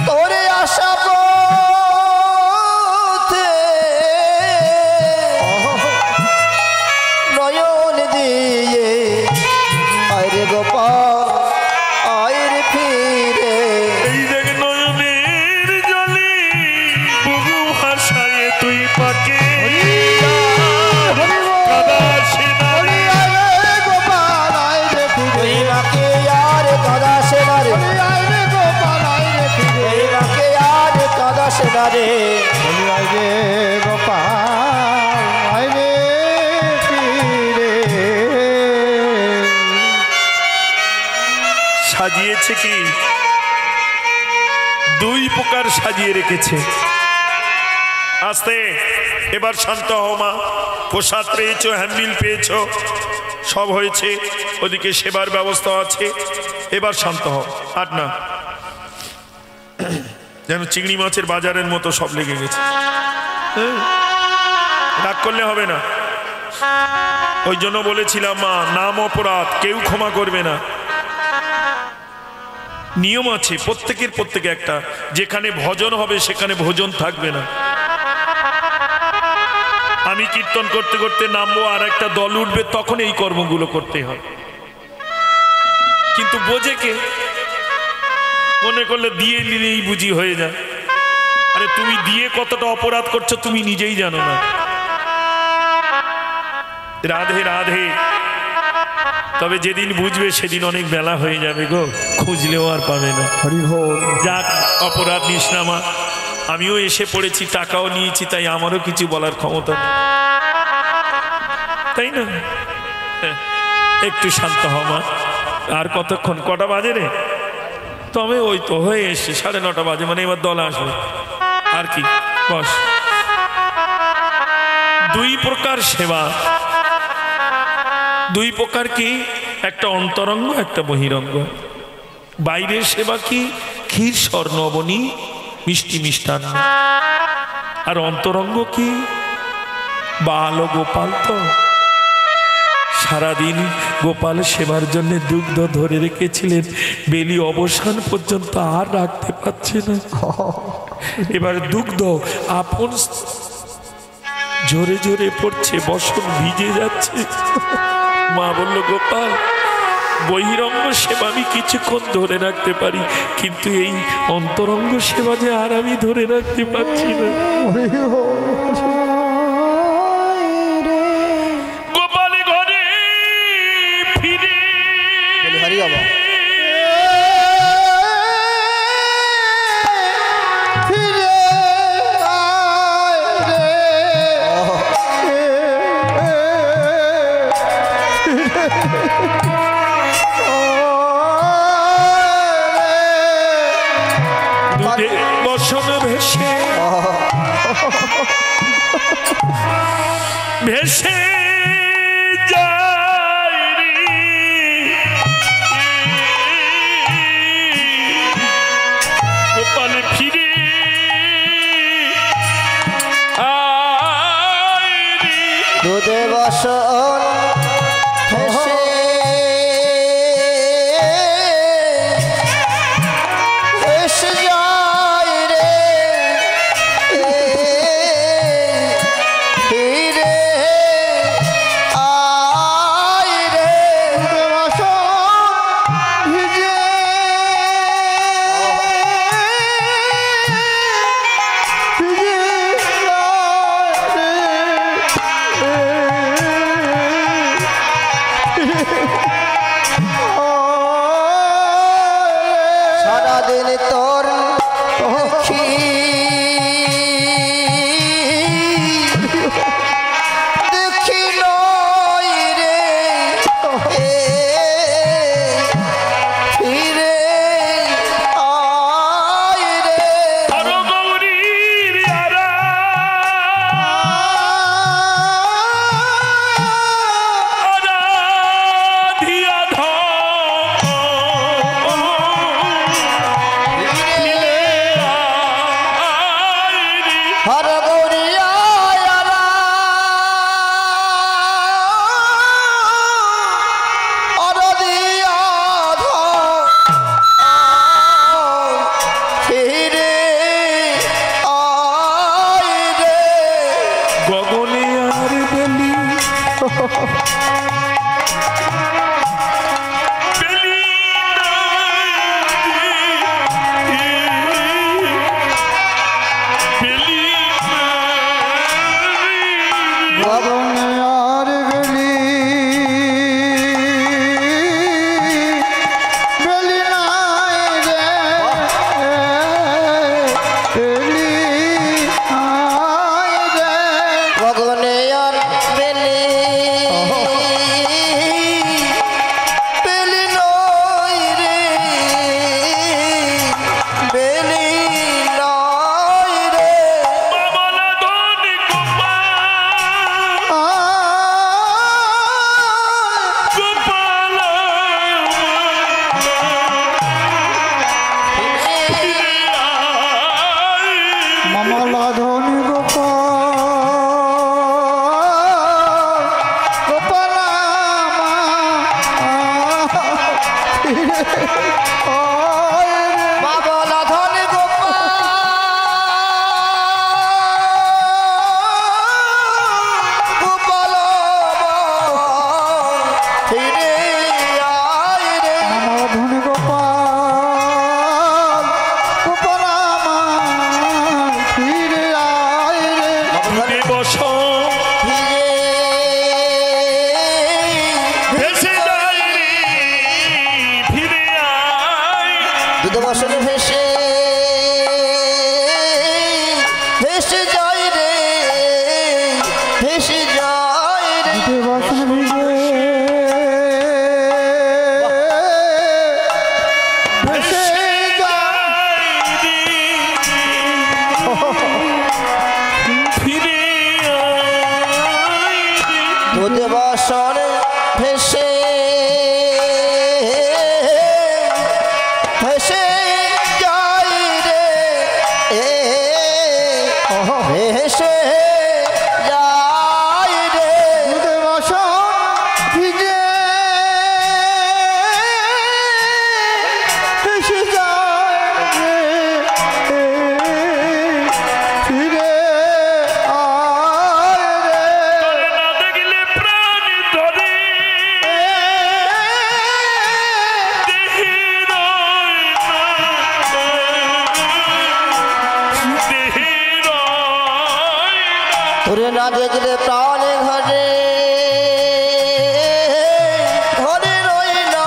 তোরে আশা পথে নয়ন দিয়ে আয়রে গোপাল আয়রে ফিরে। এই দেখ নয়নের জলে বুবু ভাষায় তুই পাকে গোপাল আয়রে ফিরে তুই মাকে আর কাদা সেনারে, আয়রে গোপাল আয়রে ফিরে তুই মাকে আর কাদা সেনারে। আয়রে গোপাল আয়রে ফিরে। সাজিয়েছে কি দুই প্রকার সাজিয়ে রেখেছে। আস্তে এবার শান্ত হও মা, প্রসাদ পেয়েছো, হ্যান্ডবিল পেয়েছো, সব হয়েছে, ওদিকে সেবার ব্যবস্থা আছে, এবার শান্ত হও। আর না যেন চিংড়ি মাছের বাজারের মতো সব লেগে গেছে। রাগ করলে হবে না। ওই জন্য বলেছিলাম মা, নাম অপরাধ, কেউ ক্ষমা করবে না। নিয়ম আছে প্রত্যেকের, প্রত্যেকে একটা, যেখানে ভজন হবে সেখানে ভোজন থাকবে না। আমি কীর্তন করতে করতে নামবো, আর একটা দল উঠবে, তখন এই কর্মগুলো করতে হয়। কিন্তু বোঝে কে? মনে করলে দিয়ে নিলেই বুঝি হয়ে যায়। আরে তুমি দিয়ে কতটা অপরাধ করছো তুমি নিজেই জানো না। রাধে রাধে। তবে যেদিন বুঝবে সেদিন অনেক বেলা হয়ে যাবে গো, খুঁজলেও আর পাবে না। হরি বল যাক, অপরাধ নিস না মা, আমিও এসে পড়েছি, টাকাও নিয়েছি, তাই আমারও কিছু বলার ক্ষমতা নেই, তাই না? একটু শান্ত হ মা। আর কতক্ষণ, কটা বাজে রে? তবে ওই তো হয়ে এসছে, 9:30 বাজে, মানে এবার দল আসবে। আর কি, বস। দুই প্রকার সেবা, দুই প্রকার কি? একটা অন্তরঙ্গ, একটা বহিরঙ্গ। বাইরের সেবা কি? ক্ষীর স্বর্ণবনী মিষ্টি মিষ্টান্ন। আর অন্তরঙ্গ কি? বাল ও গোপাল তো সারাদিন গোপাল সেবার জন্য দুগ্ধ ধরে রেখেছিলেন, বেলি অবসান পর্যন্ত আর রাখতে পারছে না। এবার দুগ্ধ আপন ঝরে ঝরে পড়ছে, বসন ভিজে যাচ্ছে। মা বলল, গোপাল বহিরঙ্গ সেবা আমি কিছুক্ষণ ধরে রাখতে পারি, কিন্তু এই অন্তরঙ্গ সেবা যে আর আমি ধরে রাখতে পারছি না। গোপাল ঘরে ফিরে হরি বাবা ফিরে আয় রে দুধে বসন ভেসে ভেসে যায় রে। গোপাল ফিরে আয় রে। দুধে বসন ভেসে ভেসে যায় রে, ফিরে আয় রে। ভিজে জানি তোর দেখি দেখি নই রে ফিরে আয় রে আরো গৌরীর আরা আরাধিয়া হর গৌরিয়া ফিরে আয় রে গগনে আর বেলি বেলি বেলি গগনে আর বেলি বেলি নাই রে বেলি নাই রে গগনে আর বেলি বেলি নই রে বেলি নই রে বাবলা ধনি গোপাল মামলা ধনী গোপাল বাবলা ধনী গোপাল ফিরে আয় রে মামলা ধনী গোপাল গোপাল ফিরে আয় রে ঘুরে বস ফিরে ভেসে যাই রে ফিরে আয় দুধ বসনে ভেসে ভেসে যায় রে ভেসে যায় রে দেবাসন ভিজে ভেসে ফিরে দুধ বসনে ভেসে ভেসে যায় রে ভেসে যায় রে দেবাসন ভিজে ভেসে যায় রে ফিরে আয় রে না দেখলে প্রাণ ধরে তোরে না দেখলে প্রাণে ঘরে ঘরে রই না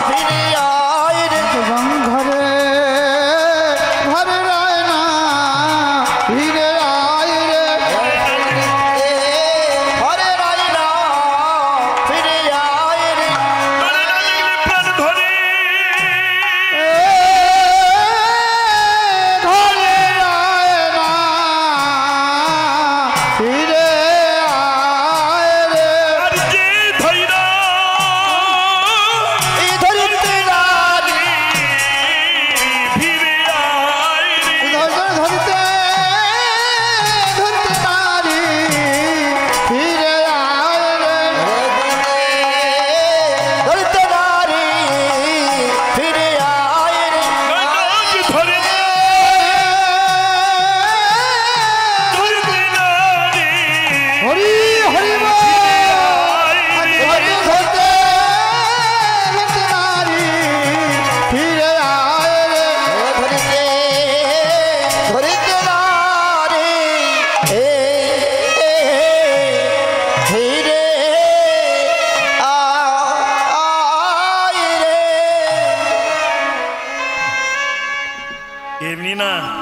ফিরে আয় রে এবং ঘরে ঘরে রয় না ফিরে আয় রে ঘরে রই না ফিরে আয় রে প্রাণ ধরে ঘরে রয় না ফিরে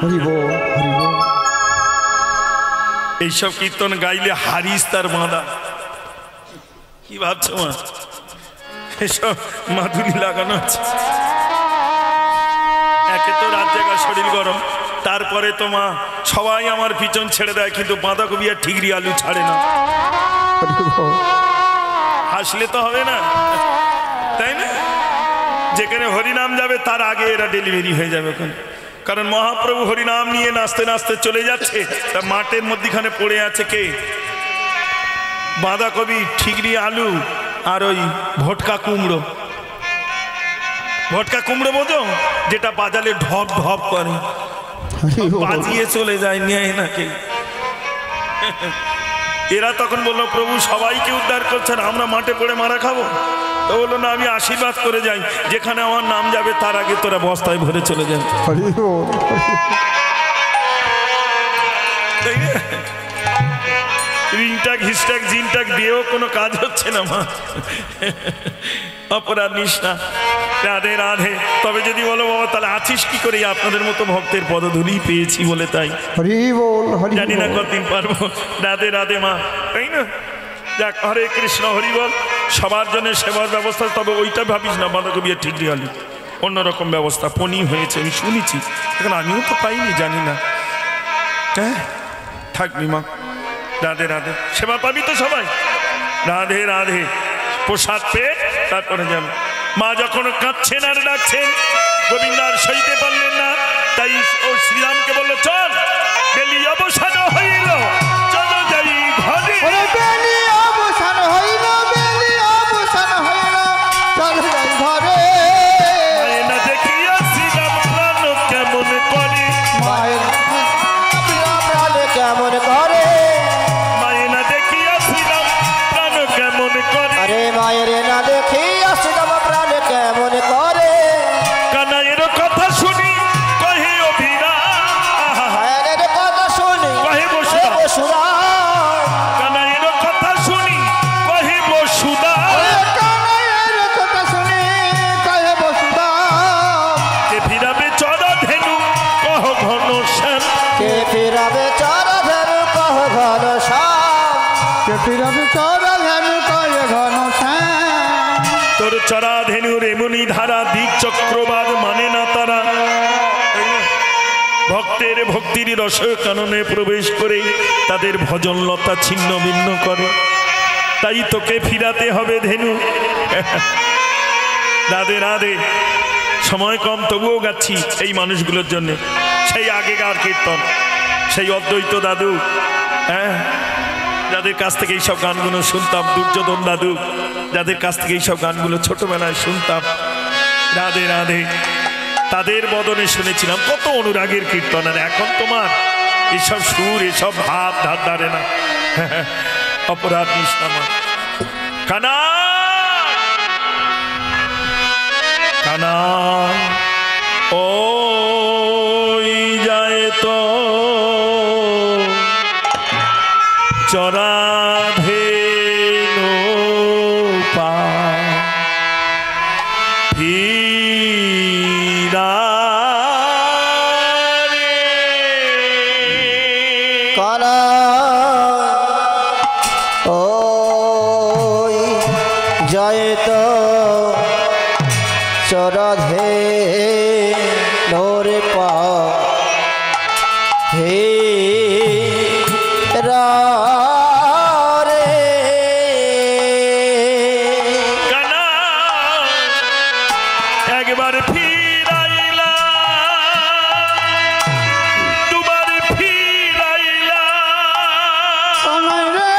হরি বল হরি বল। এইসব কীর্তন গাইলে হারিস তার বাঁধা। কি ভাবছো মা? এসব মাধুরী লাগানো আছে। একে তো রাত জায়গা শরীর গরম, তারপরে তো মা সবাই আমার পিছন ছেড়ে দেয়, কিন্তু বাঁধাকপি আর ঠিকরি আলু ছাড়ে না। হরি বল। হাসলে তো হবে না, তাই না? যেখানে হরিনাম যাবে তার আগে এরা ডেলিভারি হয়ে যাবে ওখানে। কারণ মহাপ্রভু হরিনাম নিয়ে নাচতে নাচতে চলে যাচ্ছে, তা মাঠের মধ্যিখানে পড়ে আছে কে? বাঁধাকপি, ঠিকরি আলু আর ওই ভটকা কুমড়ো। ভটকা কুমড়ো বোঝো, যেটা বাজালে ঢপ ঢপ করে, হরি বল। বাজিয়ে চলে যায়, নেয় না কে। এরা তখন বললো, প্রভু সবাইকে উদ্ধার করছেন, আমরা মাঠে পড়ে মারা খাবো? তো বললো, না, আমি আশীর্বাদ করে যাই, যেখানে আমার নাম যাবে তার আগে তোরা বস্তায় ভরে চলে যান। হরি বল। রিংটাক হিস্টাক জিনটাক দিয়েও কোনো কাজ হচ্ছে না মা। অপরাধ নিস না। রাধে রাধে। তবে যদি বলো বাবা তাহলে আছিস কি করে? আপনাদের মতো ভক্তের পদধূলি পেয়েছি বলে তাই। হরি বল হরি জানি না বল। কতদিন পারবো। রাধে রাধে মা, তাই না? যাক, হরে কৃষ্ণ, হরি বল। সবার জন্য সেবার ব্যবস্থা, তবে ওইটা ভাবিস না বাঁধাকপি আর ঠিকরি আলু, অন্যরকম ব্যবস্থা। পনি হয়েছে আমি শুনেছি, এখন আমিও তো পাইনি, জানি না। হ্যাঁ, থাকবি মা। রাধে রাধে। সেবা পাবি তো সবাই। রাধে রাধে। প্রসাদ পেয়ে তারপরে যাবে। মা যখন কাঁদছেন আর ডাকছেন, গোবিন্দ আর সইতে পারলেন না, তাই ও শ্রীরামকে বললো, চল, বেলি অবসান হইল, চলো যাই ঘরে। ওরে বেলি অবসান হইল, বেলি অবসান হইল, চল যাই ঘরে। মায়ে না দেখিয়া শ্রীরাম প্রাণ কেমন করে, মায়ের প্রাণে কেমন করে, মায়ে না দেখিয়া শ্রীরাম প্রাণ কেমন করে, আরে মায়ের না দেখি আসলাম প্রাণে কেমন করে। কানাইয়ের কথা শুনি কহে অভিরা, মায়ের কথা শুনি কহে বসুরা, বসুরাম, কানাইয়ের কথা শুনি কহে বসুদা, কানাইয়ের কথা শুনি কহে বসুদাম। কে ফিরাবে চড়া ধেনু কহ ঘন শ্যাম, কে ফিরাবে চারা ধরু কহ ঘন শ্যাম, কে ফিরাবে চরা ধেনু কহে ঘন শ্যাম। তোর চড়া ধেনুর এমনি ধারা, দিক চক্রবাদ মানে না তারা। ভক্তের ভক্তির রস কাননে প্রবেশ করে তাদের ভজন লতা ছিন্ন ভিন্ন করে। তাই তোকে ফিরাতে হবে ধেনু। রাধে রাধে। সময় কম, তবুও গাচ্ছি এই মানুষগুলোর জন্য। সেই আগেকার কীর্তন, সেই অদ্বৈত দাদু, হ্যাঁ, যাদের কাছ থেকে এইসব গানগুলো শুনতাম, দুর্যোধন দাদু, যাদের কাছ থেকে এইসব গানগুলো ছোটবেলায় শুনতাম। রাধে রাধে। তাদের বদনে শুনেছিলাম কত অনুরাগের কীর্তন। আর এখন তোমার এসব সুর, এসব ভাব ধার ধারে না। অপরাধ নিস না মা। কানা কানা ওই যায় তো চরা ধেনু পা ফিরা রে। কানা ওই যায় তো চরধে নোরে পা হে রা রে। কানা একবার ফিরাইলা, দুবার ফিরাইলা, কানাই রে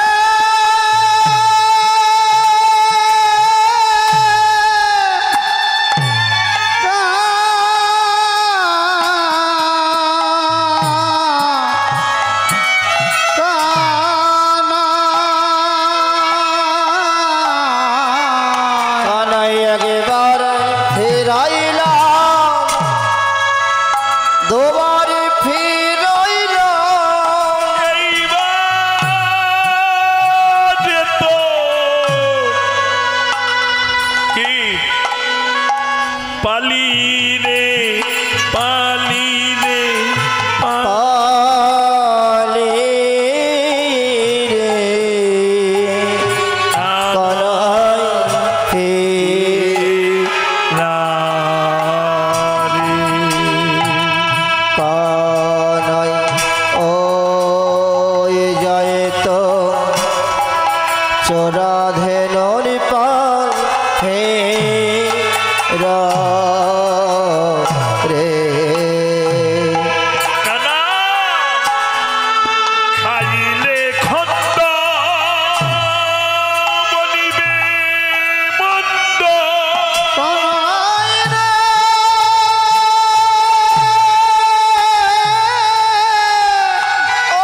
চোরা ধেনুর পাল হে রে কানা খাইলে খন্দ বনিবে মন্দ কানাই রে ও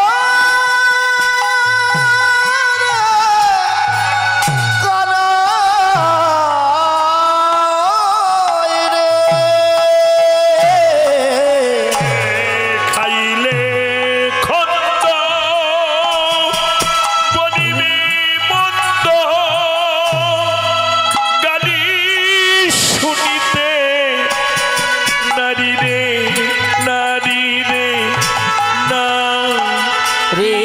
কানাই রে খাইলে খন্দ বনিবে মন্দ গালি শুনিতে নারী রে নারী রে না রে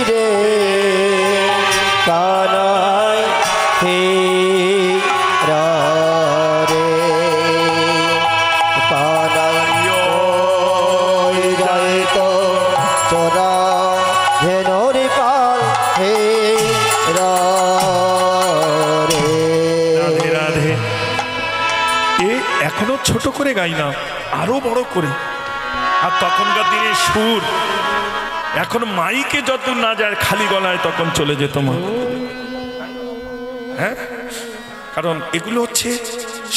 রে কানাই হে রে কানাই ওই যায় তো চোরা ধেনুর পাল হে রে রাধে রাধে এ এখনো ছোট করে গাই না, আরো বড় করে। আর তখনকার দিনে সুর এখন মাইকে যত না যায় খালি গলায় তখন চলে যেত মা। হ্যাঁ, কারণ এগুলো হচ্ছে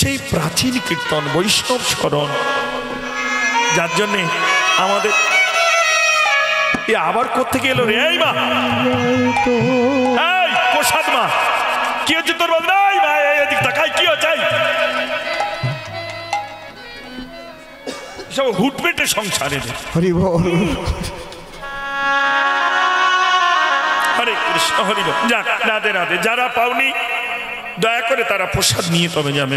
সেই প্রাচীন কীর্তন, বৈষ্ণব স্মরণ, যার জন্যে আমাদের এ আবার কোত্থেকে এলো রে? এই মা, এই প্রসাদ মা, কি হচ্ছে তোর বল? নাই মা, এদিক তাকাই, কি হচ্ছে? সব হুটপেটে সংসারে। হরি বল হরে কৃষ্ণ, হরি বল। যাক, রাধে রাধে। যারা পাওনি দয়া করে তারা প্রসাদ নিয়ে তবে যাবে।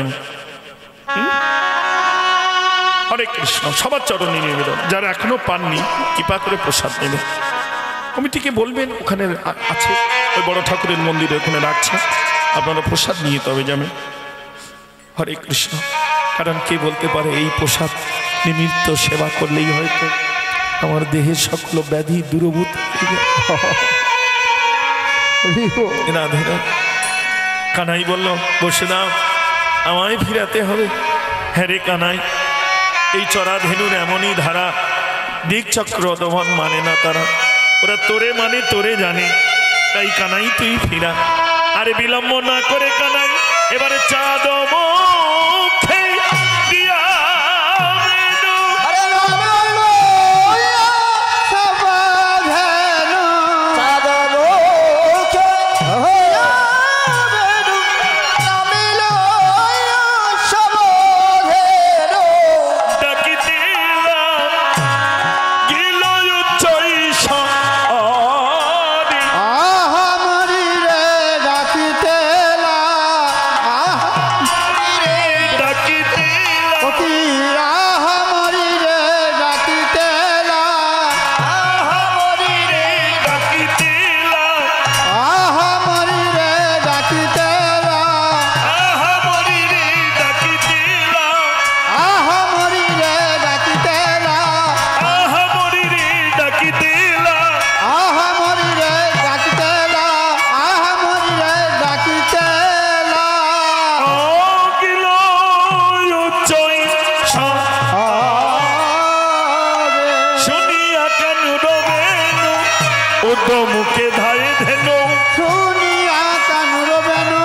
হরে কৃষ্ণ, সবার চরণে নিবেদন। যারা এখনো পাননি কৃপা করে প্রসাদ নেবে। কমিটিকে বলবেন ওখানে আছে, ওই বড় ঠাকুরের মন্দিরে ওখানে রাখছে, আপনারা প্রসাদ নিয়ে তবে যাবেন। হরে কৃষ্ণ। কারণ কে বলতে পারে এই প্রসাদ নিমিত্ত সেবা করলেই হয়তো আমার দেহের সকল ব্যাধি দূরভূত হয়ে যায়। রাধে রাধে। কানাই বলল, বসে দাও, আমায় ফিরাতে হবে। হ্যাঁ রে কানাই, এই চড়া ধেনুর এমনই ধারা, দিক চক্র অদমন মানে না তারা, ওরা তোরে মানে তোরে জানে। তাই কানাই তুই ফিরা। আরে বিলম্ব না করে কানাই এবারে চাঁদ মুখে দিয়া বেনু। আরে রাম লইয়া সবাধেনু চাঁদ মুখে হইয়া বেনু নামি লইয়া সবধেনু ডাকিতেলা গিল উচ্চৈ সরি। আহা মরি রে ডাকিতেলা ডাকিতেলা ওকি আহা মরি রে ডাকিতেলা আহা মরি রে ডাকিতেলা আহা মরি রে ডাকিতেলা আহা মরি রে ডাকিতেলা আহা মরি রে ডাকিতেলা আহা মরি রে ডাকিতেলা আহা মরি রে ডাকিতেলা আহা মরি রে ডাকিতেলা অগিল উচ্চৈ আরে শুনিয়া কেন রবেনু উদ্যমুখে ধায়ে ধেনু। শুনিয়া কানুর বেনু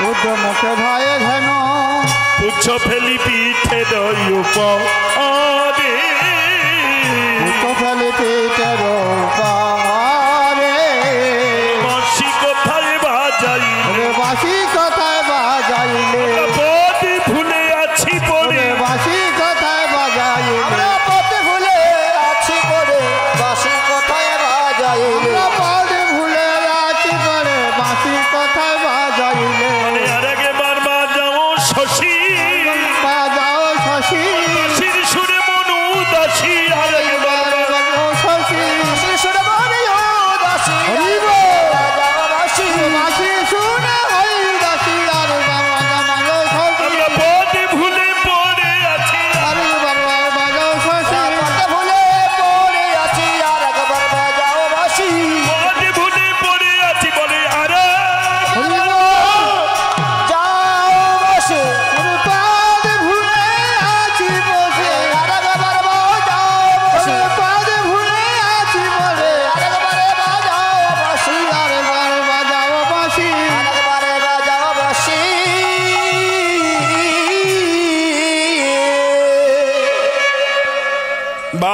উদ্যমকে ভয়ে ধেন পুচ্ছ ফেলি পিঠে দই উপরে ফেলে পেটের পারে বাঁশি কোথায় বাজাইলে রে বাসি কথায় বাজাইলে পদে ভুলে আছি পড়ে। রে বাসি কথায় বাজাইলে আমরা পথে ভুলে আছি পড়ে বাসি কথায় বাজাইলে আমরা পদে ভুলে আছি পরে বাসি কথায় বাজাইলে মানে আর একবার বাজাও শশী, বাজাও শশী বাঁশির সুরে মন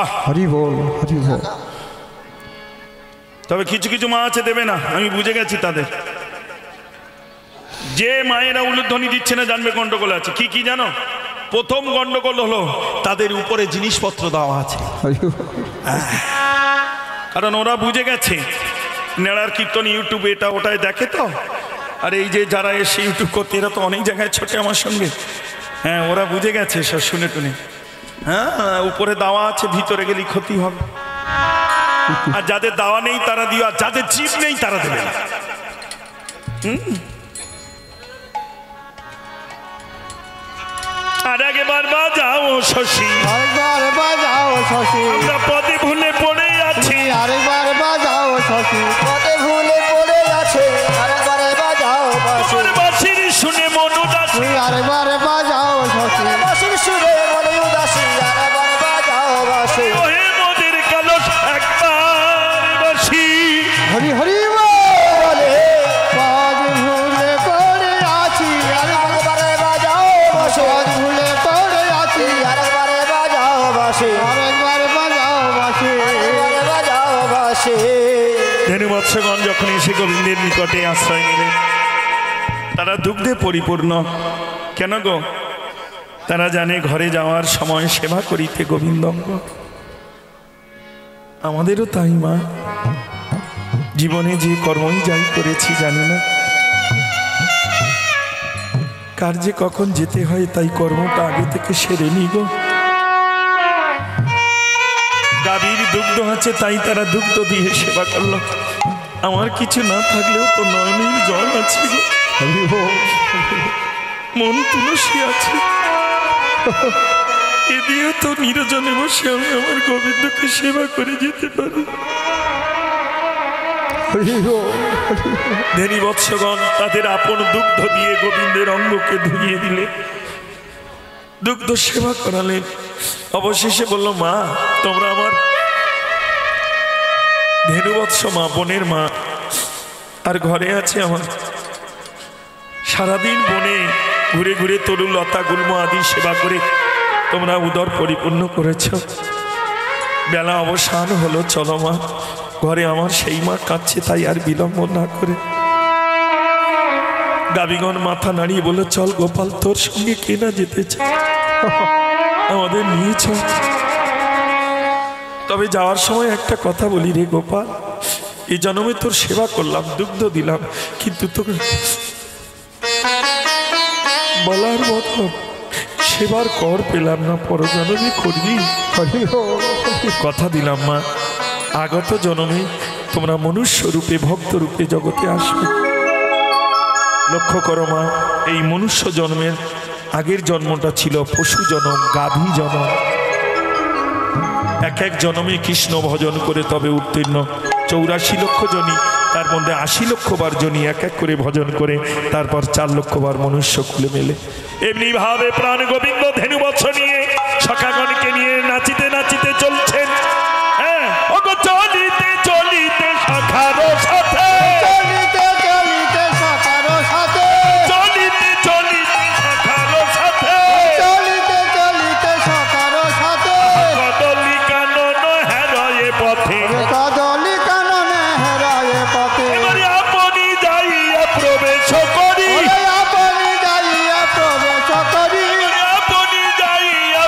বাহ। হরি বল হরি বল। তবে কিছু কিছু মা আছে দেবে না, আমি বুঝে গেছি তাদের। যে মায়েরা উলুধ্বনি দিচ্ছে না জানবে গন্ডগোল আছে। কি কি জানো? প্রথম গন্ডগোল হলো তাদের উপরে জিনিসপত্র দেওয়া আছে, হরি বল। কারণ ওরা বুঝে গেছে নেড়ার কীর্তন ইউটিউবে এটা ওটাই দেখে তো। আর এই যে যারা এসে ইউটিউব করতে এরা তো অনেক জায়গায় ছোটে আমার সঙ্গে। হ্যাঁ, ওরা বুঝে গেছে সব শুনে টুনে। হ্যাঁ, উপরে দাওয়া আছে, ভিতরে গেলে ক্ষতি হবে। আর যাদের দাওয়া নেই তারা দিও, আর যাদের জিভ নেই তারা দেবে না। আর একবার বাজাও শশী, আরেকবার বাজাও শশী, আমরা পদে ভুলে পড়ে আছি। আরেকবার বাজাও শশী, পথে ভুলে পড়ে আছে, আরেকবারে বাজাও বাঁশি। তোমার বাঁশির শুনে মন উদাস, তুই আরেকবার বাজাও শশী, বাঁশির সুরে মনে উদাসী, আরেকবারে বাজাও বাঁশি। ওহে মোদের কালস একবার বাঁশি। হরি হরি বলে পদ ভুলে পড়ে আছি, আরেকবারে বাজাও বাঁশি, পদ ভুলে পড়ে আছি, আরেকবারে বাজাও বাঁশি, আরেকবার বাজাও বাঁশি। আরেকবারে বাজাও বাঁশি। ধেনু বৎসগণ যখন এসে গোবিন্দের নিকটে আশ্রয় নিলেন, তারা দুগ্ধে পরিপূর্ণ। কেন গো? তারা জানে ঘরে যাওয়ার সময় সেবা করিতে গোবিন্দঙ্গ। আমাদেরও তাই মা, জীবনে যে কর্মই যাই করেছি জানি না কার যে কখন যেতে হয়, তাই কর্মটা আগে থেকে সেরে নি গো। গাভীর দুগ্ধ আছে তাই তারা দুগ্ধ দিয়ে সেবা করলো। আমার কিছু না থাকলেও তো নয়নের জল আছে গো, হরি বল। মন তুলসী আছে, এ দিয়ে তো নিরজনে বসে আমি আমার গোবিন্দকে সেবা করে যেতে পারি। হরি বল। ধেনি বৎসগণ তাদের আপন দুগ্ধ দিয়ে গোবিন্দের অঙ্গকে ধুইয়ে দিলে, দুগ্ধ সেবা করালেন। অবশেষে বলল, মা তোমরা আমার ধেনুবৎস মা, বোনের মা। আর ঘরে আছে আমার, সারাদিন বনে ঘুরে ঘুরে তরু লতা গুল্ম আদি সেবা করে তোমরা উদর পরিপূর্ণ করেছ। বেলা অবসান হলো, চলো মা ঘরে। আমার সেই মা কাঁদছে, তাই আর বিলম্ব না করে গাবিগণ মাথা নাড়িয়ে বলে, চল গোপাল, তোর সঙ্গে কে না যেতে চায়, আমাদের নিয়ে চল। তবে যাওয়ার সময় একটা কথা বলি রে গোপাল, এই জন্মে তোর সেবা করলাম, দুগ্ধ দিলাম, কিন্তু তোকে বলার মতো সেবার কর পেলাম না, পরজন্মে করবি। হরি বল। কথা দিলাম মা, আগত জন্মে তোমরা মনুষ্য রূপে ভক্ত রূপে জগতে আসবে। লক্ষ্য করো মা, এই মনুষ্য জন্মের আগের জন্মটা ছিল পশু জন্ম, গাভী জন্ম। এক এক জন্মে কৃষ্ণ ভজন করে তবে উত্তীর্ণ 84 লক্ষ জনই, তার মধ্যে 80 লক্ষ বার জনই এক এক করে ভজন করে, তারপর 4 লক্ষ বার মনুষ্য খুলে মেলে। এমনি ভাবে প্রাণ গোবিন্দ ধেনু বৎস নিয়ে সখাগণকে নিয়ে নাচিতে নাচিতে চলছেন। হ্যাঁ, ওগো চলিতে চলিতে সখারো সাথে, চলিতে চলিতে সখারো সাথে, চলিতে চলিতে সখারো সাথে, চলিতে চলিতে সখারো সাথে, কদলি কানন হেরয়ে পথে, কদলি কাননে হেরায়ে পথে, এবারে আপনি যাইয়া প্রবেশ করি, ওরে আপনি যাইয়া প্রবেশ করি, আপনি যাইয়া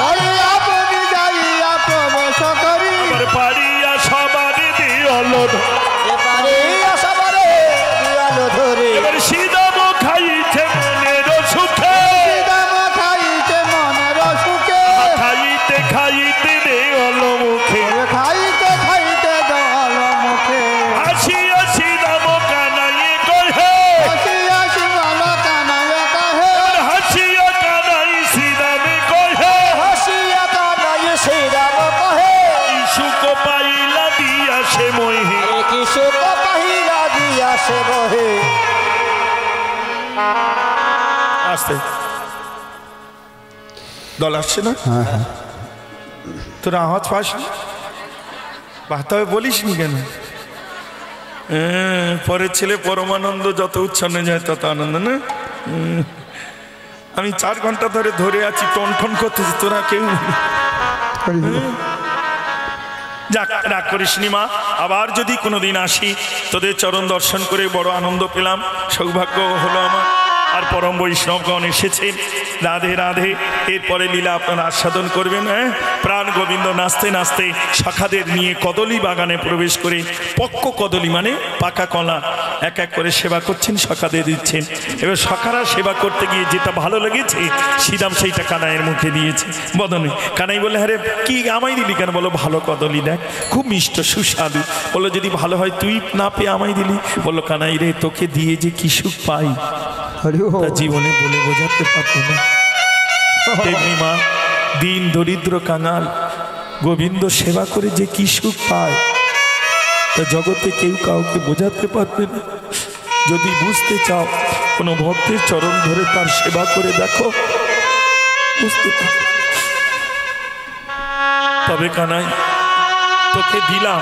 ওরে আপনি যাইয়া প্রবেশ করি, আমার পারিয়া সবার দিয়ল, এবারে আসাবারে দিয়ালো ধরে, এবার সিদাম খাইছে মনের সুখে, দাম খাইতে মনের সুখে, খাইতে খাইতে দেওয়াল মুখে, ওরে খাইতে খাইতে দল মুখে, আসিয়া সিদাম কানাইয়ে কহে, আসি আসি বলো কানায় কাহে, হাসিয়া কানাই সিদামে কহে, হাসিয়া কানাই শ্রীরাম কহে, সুখ পাইলা দিয়া সে মহি। আরে কি সুখ পাহিলা দিয়া সে বহে। আসতে দল আসছে না, তোর আওয়াজ পাস না, তবে বলিস নি কেন? পরের ছেলে পরমানন্দ, যত উচ্ছন্নে যায় তত আনন্দ না। আমি 4 ঘন্টা ধরে আছি, টন টন করতেছি, তোরা কেউ যাক, রাগ করিস নি মা, আবার যদি কোনোদিন আসি তোদের চরণ দর্শন করে বড় আনন্দ পেলাম, সৌভাগ্য হলো আমার। আর পরম বৈষ্ণবগণ এসেছেন, রাধে রাধে। এরপরে লীলা আপনারা আস্বাদন করবেন। হ্যাঁ, প্রাণ গোবিন্দ নাচতে নাচতে সখাদের নিয়ে কদলী বাগানে প্রবেশ করে, পক্ক কদলী মানে পাকা কলা, এক এক করে সেবা করছেন, সখাদের দিচ্ছেন। এবার সখারা সেবা করতে গিয়ে যেটা ভালো লেগেছে শ্রীরাম সেইটা কানাইয়ের মুখে দিয়েছে বদনে। কানাই বলে, আরে কি আমায় দিলি কেন? বলো, ভালো কদলী দেখ, খুব মিষ্ট সুস্বাদু। বললো, যদি ভালো হয় তুই না পেয়ে আমায় দিলি? বললো, কানাই রে, তোকে দিয়ে যে কি সুখ পাই তা জীবনে বলে বোঝাতে পারবো না। তেমনি মা, দিন দরিদ্র কাঙাল গোবিন্দ সেবা করে যে কি সুখ পায় তা জগতে কেউ কাউকে বোঝাতে পারবে না। যদি বুঝতে চাও, কোনো ভক্তের চরণ ধরে তার সেবা করে দেখো, বুঝতে পারবে। তবে কানাই, তোকে দিলাম,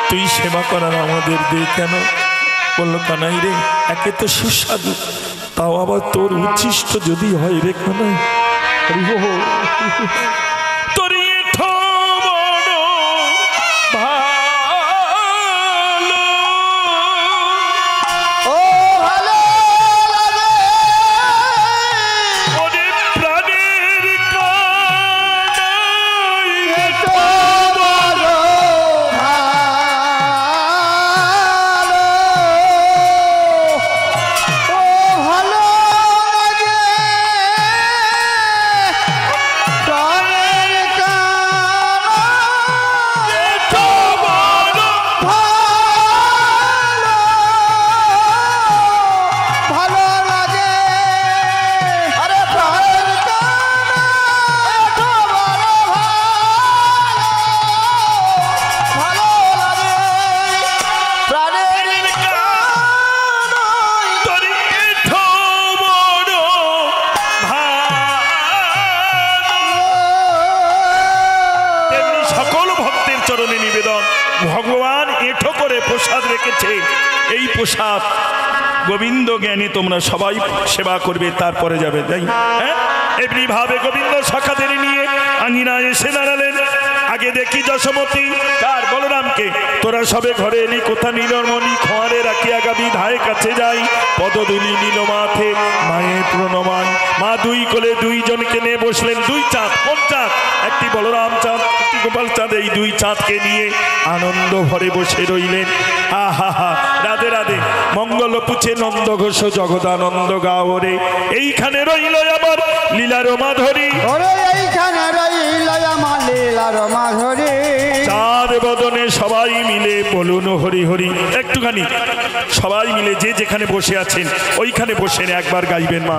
তুই সেবা করার আমাদের দে কেন? বললো, কানাই রে, একে তো সুস্বাদু, তাও আবার তোর উচ্ছিষ্ট যদি হয় রে কানাই। তোর এঠো বড় ভালো, ও ভালো লাগে ওরে প্রাণের কানাই, এত বড় ভালো, ও ভালো লাগে প্রাণের কানাই, এঠো বড় ভালো লাগে। আরে প্রাণের কানাই, এত বড় ভালো লাগে প্রাণের কানাই। তোর এঠো বড় ভালো। তেমনি সকল ভক্তের চরণে নিবেদন, ভগবান এঁঠো করে প্রসাদ রেখেছে। এই প্রসাদ গোবিন্দ জ্ঞানে তোমরা সবাই সেবা করবে, তারপরে যাবে। যাই, হ্যাঁ, এমনি ভাবে গোবিন্দ সখাদের নিয়ে আঙিনায় এসে দাঁড়ালেন। আগে দেখি যশোমতী, কার? বলরামকে। তোরা সবে ঘরে এলি, কোথা নীলমণি খোয়ারে রাখিয়া গাবি ধায় কাছে যাই, পদধূলি নীল মাথে মায়ের প্রণমান। মা দুই কোলে দুইজনকে নিয়ে বসলেন। দুই চাঁদ, কোন চাঁদ? একটি বলরাম চাঁদ, একটি গোপাল চাঁদ। এই দুই চাঁদকে নিয়ে আনন্দ ভরে বসে রইলেন। আহা হা, রাধে রাধে, মঙ্গল পুছে নন্দ ঘোষ জগদানন্দ গাওরে। এইখানে রইল আবার লীলার মাধুরী, ওরে এইখানে রইল আমার লীলার মাধুরী। চাঁদ বদনে সবাই মিলে বলুন হরি হরি। একটুখানি সবাই মিলে যে যেখানে বসে আছেন ওইখানে বসে একবার গাইবেন মা।